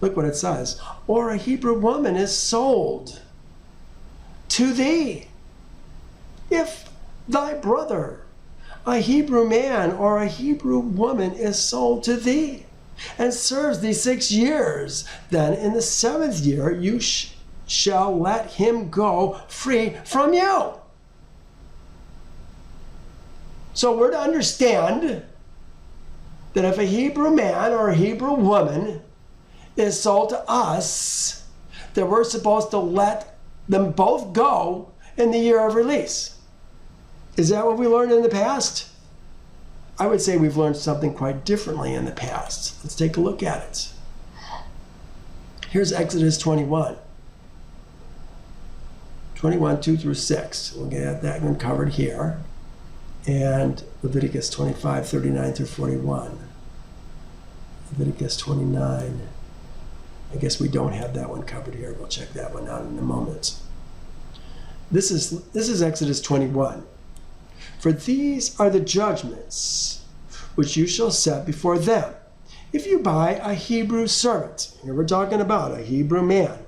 look what it says, or a Hebrew woman is sold to thee. If thy brother, a Hebrew man or a Hebrew woman, is sold to thee, and serves thee 6 years, then in the 7th year you shall let him go free from you. So we're to understand that if a Hebrew man or a Hebrew woman is sold to us, that we're supposed to let them both go in the year of release. Is that what we learned in the past? I would say we've learned something quite differently in the past. Let's take a look at it. Here's Exodus 21. 21, 2 through 6. We'll get that one covered here. And Leviticus 25, 39 through 41. Leviticus 29. I guess we don't have that one covered here. We'll check that one out in a moment. This is Exodus 21. For these are the judgments which you shall set before them. If you buy a Hebrew servant, here we're talking about a Hebrew man.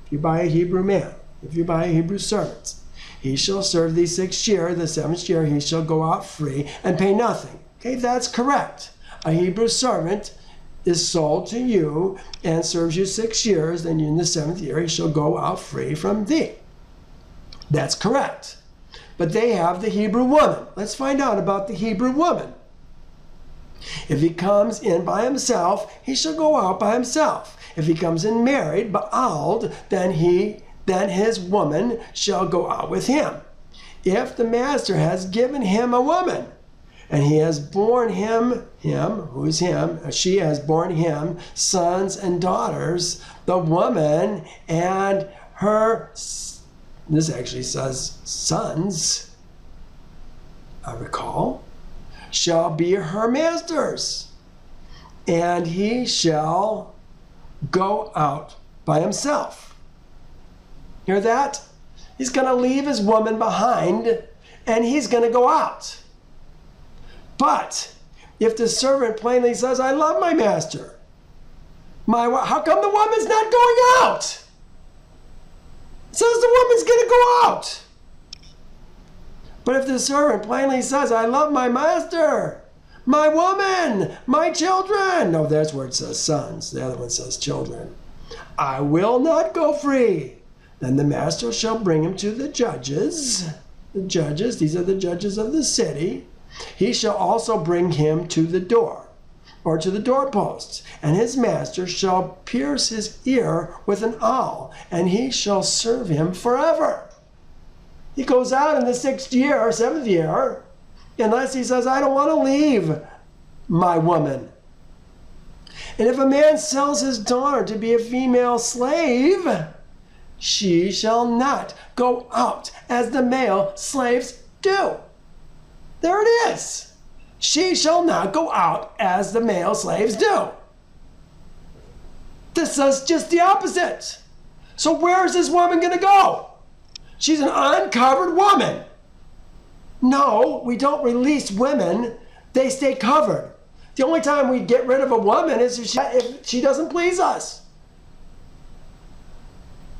If you buy a Hebrew man, if you buy a Hebrew servant, he shall serve thee 6 years, the 7th year he shall go out free and pay nothing. Okay, that's correct. A Hebrew servant is sold to you and serves you 6 years, then in the 7th year he shall go out free from thee. That's correct. But they have the Hebrew woman. Let's find out about the Hebrew woman. If he comes in by himself, he shall go out by himself. If he comes in married, ba'aled, then his woman shall go out with him. If the master has given him a woman, and he has borne who's him, she has borne him sons and daughters, the woman and her, this actually says sons, I recall, shall be her masters, and he shall go out by himself. Hear that? He's going to leave his woman behind, and he's going to go out. But if the servant plainly says, I love my master, how come the woman's not going out? It says the woman's going to go out. But if the servant plainly says, I love my master, my woman, my children. No, that's where it says sons. The other one says children. I will not go free. Then the master shall bring him to the judges. The judges, these are the judges of the city. He shall also bring him to the door, or to the doorposts, and his master shall pierce his ear with an awl, and he shall serve him forever. He goes out in the 6th year or 7th year, unless he says, I don't want to leave my woman. And if a man sells his daughter to be a female slave, she shall not go out as the male slaves do. There it is. She shall not go out as the male slaves do. This says just the opposite. So where is this woman going to go? She's an uncovered woman. No, we don't release women. They stay covered. The only time we get rid of a woman is if she doesn't please us.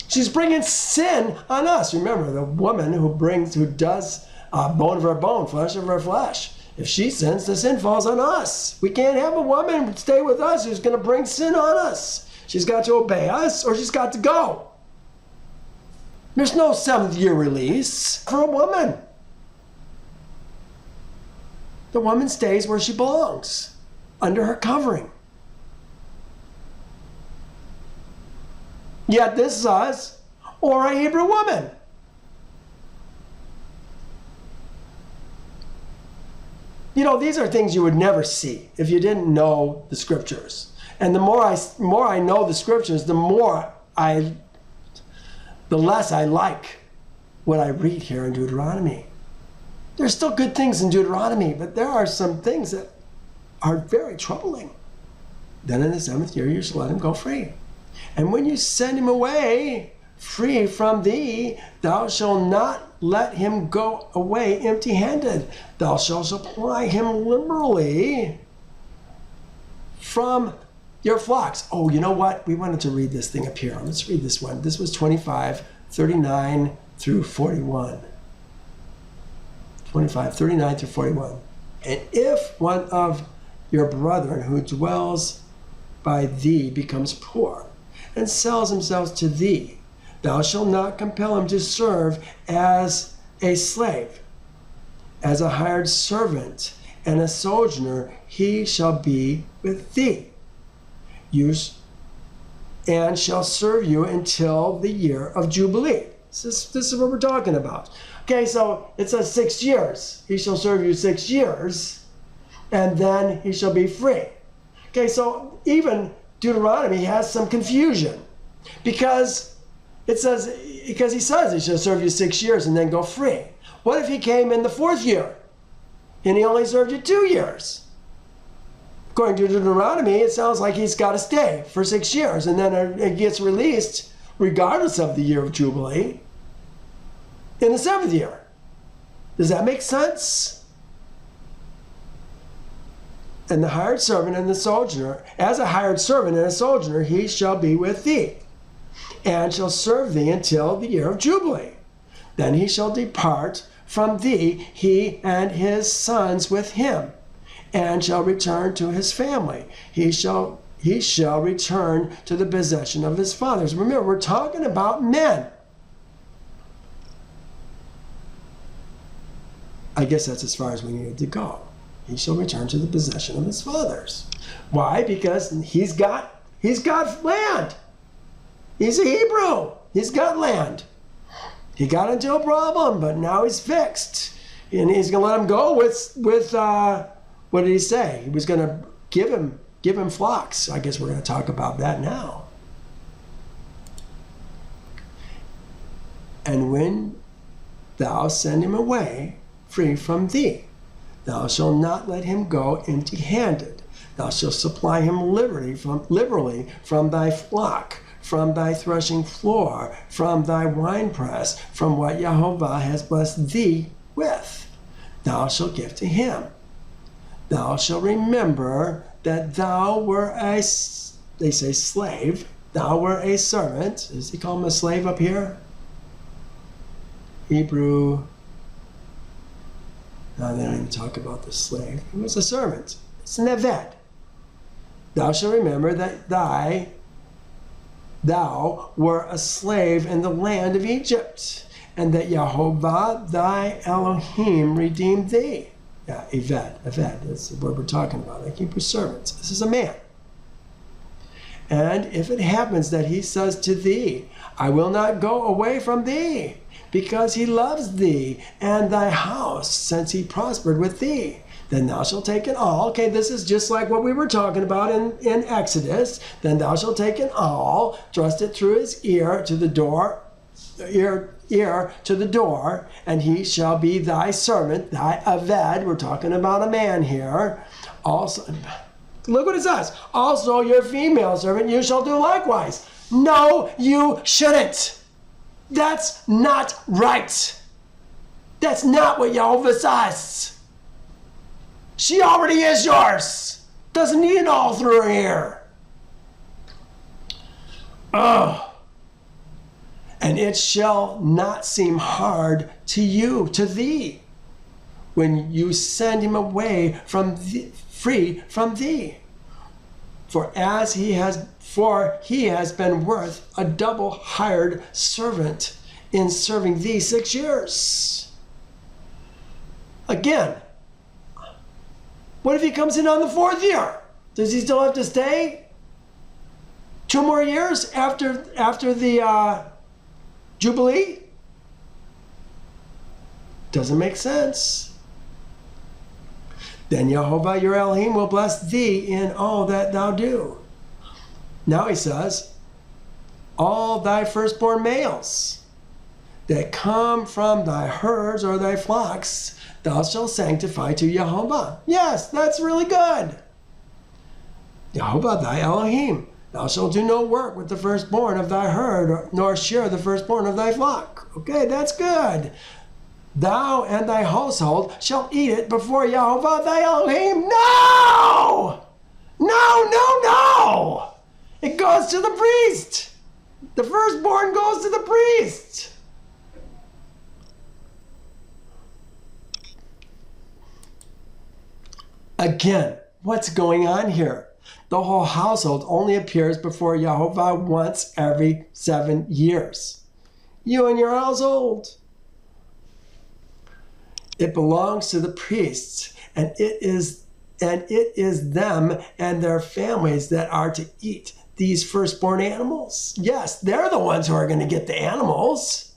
She's bringing sin on us. Remember, the woman who does bone of her bone, flesh of her flesh. If she sins, the sin falls on us. We can't have a woman stay with us who's going to bring sin on us. She's got to obey us or she's got to go. There's no 7th year release for a woman. The woman stays where she belongs, under her covering. Yet this says, or a Hebrew woman. You know, these are things you would never see if you didn't know the scriptures. And the more I know the scriptures, the less I like what I read here in Deuteronomy. There's still good things in Deuteronomy, but there are some things that are very troubling. Then in the 7th year you shall let him go free. And when you send him away free from thee, thou shalt not let him go away empty-handed. Thou shalt supply him liberally from your flocks. Oh, you know what? We wanted to read this thing up here. Let's read this one. This was 25, 39 through 41. 25, 39 through 41. And if one of your brethren who dwells by thee becomes poor and sells himself to thee, thou shalt not compel him to serve as a slave, as a hired servant and a sojourner, he shall be with thee. And shall serve you until the year of Jubilee. This is what we're talking about. Okay, so it says 6 years. He shall serve you 6 years, and then he shall be free. Okay, so even Deuteronomy has some confusion because he says he shall serve you 6 years and then go free. What if he came in the 4th year and he only served you 2 years? According to Deuteronomy, it sounds like he's got to stay for 6 years, and then it gets released regardless of the year of Jubilee in the 7th year. Does that make sense? And the hired servant and the sojourner, as a hired servant and a sojourner, he shall be with thee, and shall serve thee until the year of Jubilee. Then he shall depart from thee, he and his sons with him, and shall return to his family. He shall return to the possession of his fathers. Remember, we're talking about men. I guess that's as far as we needed to go. He shall return to the possession of his fathers. Why? Because he's got land. He's a Hebrew. He's got land. He got into a problem, but now he's fixed. And he's going to let him go with what did he say? He was going to give him flocks. I guess we're going to talk about that now. And when thou send him away free from thee, thou shalt not let him go empty-handed. Thou shalt supply him liberally from thy flock, from thy threshing floor, from thy winepress, from what Jehovah has blessed thee with. Thou shalt give to him. Thou shalt remember that thou were they say slave, thou were a servant. Does he call him a slave up here? Hebrew. No, they don't even talk about the slave. He was a servant. It's an eved. Thou shalt remember that thou were a slave in the land of Egypt, and that Jehovah thy Elohim redeemed thee. Yeah, eved, that's what we're talking about, like Hebrew servants. This is a man. And if it happens that he says to thee, I will not go away from thee, because he loves thee and thy house, since he prospered with thee, then thou shalt take it all. Okay, this is just like what we were talking about in Exodus. Then thou shalt take it all, thrust it through his ear to the door, ear to the door, and he shall be thy servant, thy aved. We're talking about a man here. Also, look what it says. Also your female servant you shall do likewise. No, you shouldn't. That's not right. That's not what Jehovah says. She already is yours. Doesn't need it all through her ear. Oh. And it shall not seem hard to you, to thee, when you send him away free from thee. For he has been worth a double hired servant in serving thee 6 years. Again, what if he comes in on the 4th year? Does he still have to stay 2 more years after the Jubilee? Doesn't make sense. Then Jehovah your Elohim will bless thee in all that thou do. Now he says, all thy firstborn males that come from thy herds or thy flocks, thou shalt sanctify to Jehovah. Yes, that's really good. Jehovah thy Elohim. Thou shalt do no work with the firstborn of thy herd, nor share the firstborn of thy flock. Okay, that's good. Thou and thy household shalt eat it before Jehovah thy Elohim. No! No. It goes to the priest. The firstborn goes to the priest. Again, what's going on here? The whole household only appears before Yehovah once every 7 years. You and your household. It belongs to the priests, and it is them and their families that are to eat these firstborn animals. Yes, they're the ones who are going to get the animals.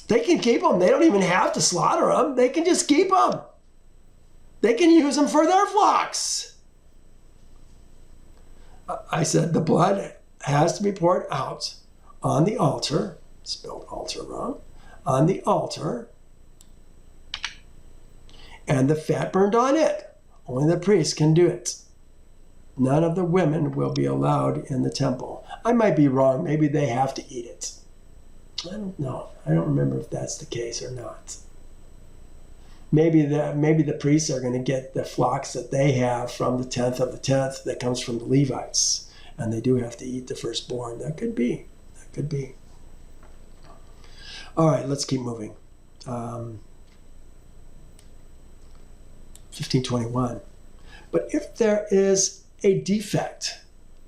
They can keep them. They don't even have to slaughter them. They can just keep them. They can use them for their flocks. I said the blood has to be poured out on the altar, spelled altar wrong, on the altar, and the fat burned on it. Only the priest can do it. None of the women will be allowed in the temple. I might be wrong. Maybe they have to eat it. I don't know. I don't remember if that's the case or not. Maybe the priests are going to get the flocks that they have from the 10th of the 10th that comes from the Levites. And they do have to eat the firstborn. That could be. That could be. All right, let's keep moving. 1521. But if there is a defect,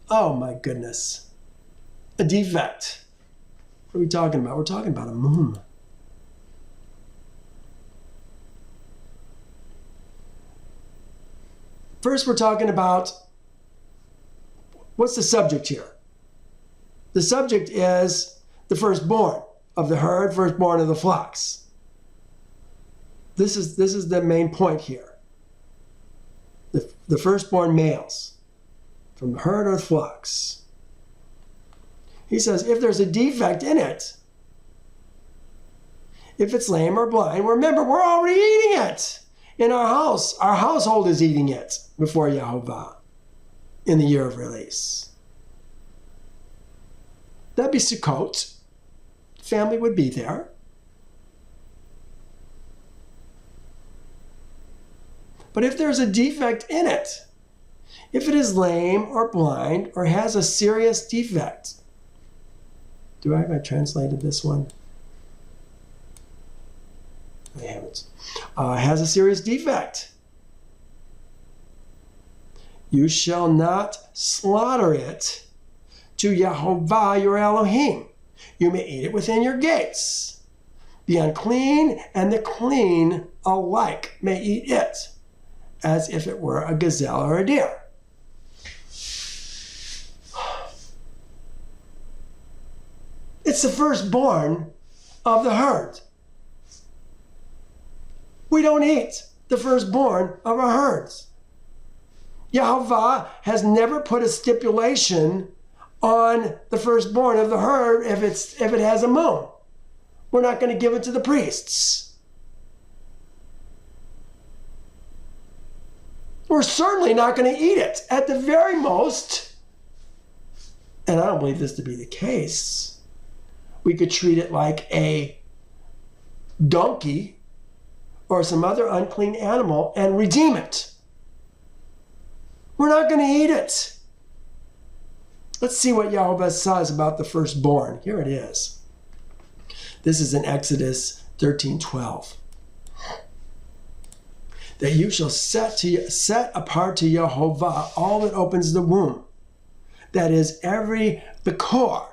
oh my goodness, a defect. What are we talking about? We're talking about a mum. First, we're talking about, what's the subject here? The subject is the firstborn of the herd, firstborn of the flocks. This is the main point here. The firstborn males from the herd or the flocks. He says, if there's a defect in it, if it's lame or blind, remember, we're already eating it. In our house, our household is eating it before Yehovah in the year of release. That'd be Sukkot. Family would be there. But if there's a defect in it, if it is lame or blind or has a serious defect, have I translated this one? I haven't. Has a serious defect. You shall not slaughter it to Yehovah your Elohim. You may eat it within your gates. The unclean and the clean alike may eat it, as if it were a gazelle or a deer. It's the firstborn of the herd. We don't eat the firstborn of our herds. Yehovah has never put a stipulation on the firstborn of the herd if it has a moon. We're not going to give it to the priests. We're certainly not going to eat it. At the very most, and I don't believe this to be the case, we could treat it like a donkey or some other unclean animal and redeem it. We're not going to eat it. Let's see what Yehovah says about the firstborn. Here it is. This is in Exodus 13:12. That you shall set apart to Yehovah all that opens the womb. That is, every bekor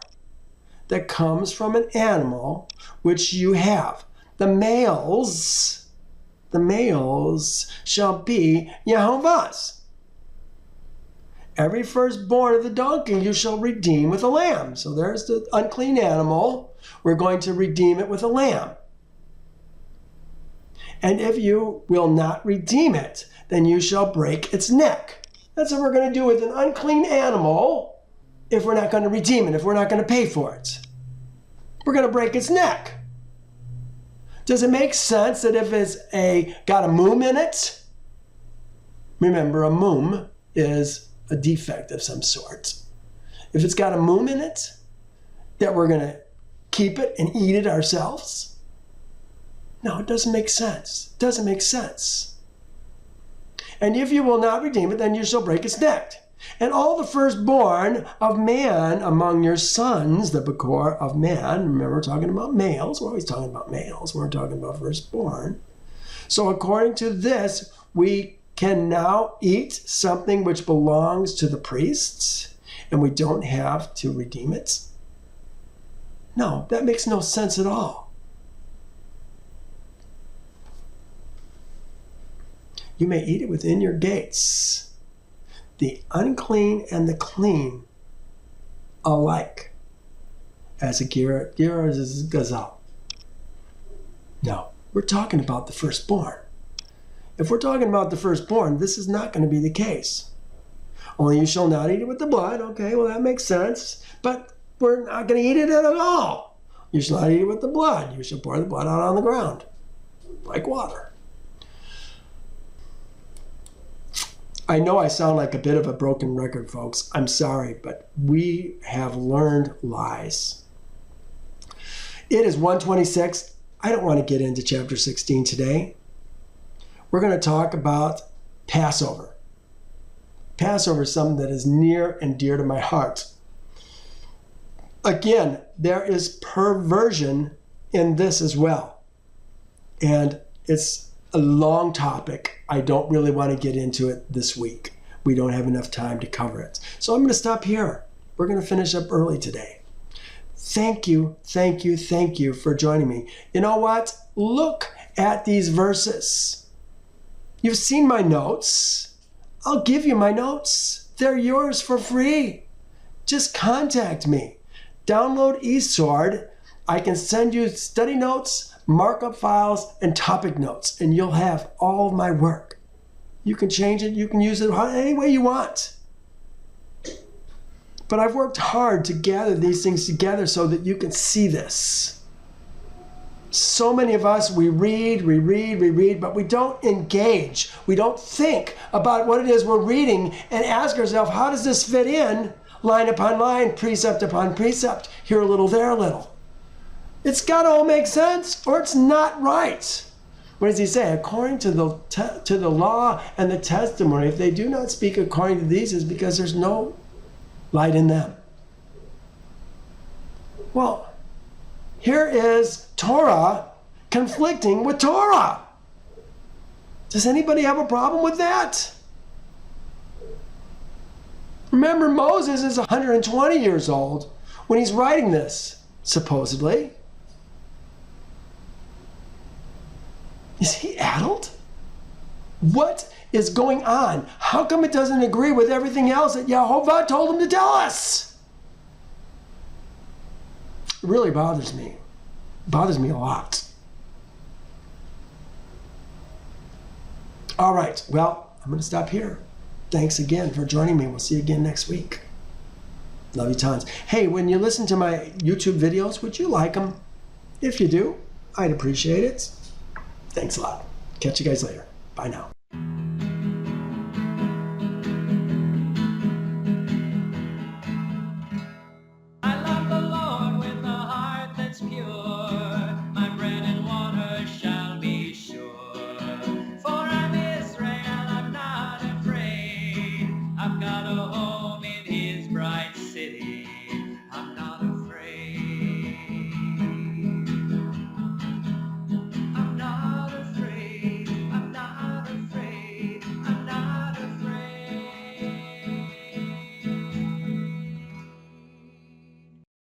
that comes from an animal which you have. The males shall be Yehovah's. Every firstborn of the donkey you shall redeem with a lamb. So there's the unclean animal. We're going to redeem it with a lamb. And if you will not redeem it, then you shall break its neck. That's what we're going to do with an unclean animal if we're not going to redeem it, if we're not going to pay for it. We're going to break its neck. Does it make sense that if it's got a mum in it? Remember, a mum is a defect of some sort. If it's got a mum in it, that we're going to keep it and eat it ourselves? No, it doesn't make sense. It doesn't make sense. And if you will not redeem it, then you shall break its neck. And all the firstborn of man among your sons, the Bakor of man, remember we're talking about males, we're always talking about males, we're talking about firstborn. So according to this, we can now eat something which belongs to the priests, and we don't have to redeem it? No, that makes no sense at all. You may eat it within your gates, the unclean and the clean alike, as a gira is a gazelle. No, we're talking about the firstborn. If we're talking about the firstborn, this is not going to be the case. Only you shall not eat it with the blood. Okay, well, that makes sense. But we're not going to eat it at all. You shall not eat it with the blood. You shall pour the blood out on the ground, like water. I know I sound like a bit of a broken record, folks. I'm sorry, but we have learned lies. It is 1:26. I don't want to get into chapter 16 today. We're going to talk about Passover. Passover is something that is near and dear to my heart. Again, there is perversion in this as well. And it's a long topic. I don't really want to get into it this week. We don't have enough time to cover it. So I'm going to stop here. We're going to finish up early today. Thank you for joining me. You know what? Look at these verses. You've seen my notes. I'll give you my notes. They're yours for free. Just contact me. Download eSword. I can send you study notes, markup files, and topic notes, and you'll have all of my work. You can change it. You can use it any way you want. But I've worked hard to gather these things together so that you can see this. So many of us, we read, but we don't engage. We don't think about what it is we're reading and ask ourselves, how does this fit in, line upon line, precept upon precept, here a little, there a little. It's got to all make sense or it's not right. What does he say? According to the law and the testimony, if they do not speak according to these, it's because there's no light in them. Well, here is Torah conflicting with Torah. Does anybody have a problem with that? Remember, Moses is 120 years old when he's writing this, supposedly. Is he addled? What is going on? How come it doesn't agree with everything else that Yehovah told him to tell us? It really bothers me. It bothers me a lot. All right, well, I'm going to stop here. Thanks again for joining me. We'll see you again next week. Love you tons. Hey, when you listen to my YouTube videos, would you like them? If you do, I'd appreciate it. Thanks a lot. Catch you guys later. Bye now.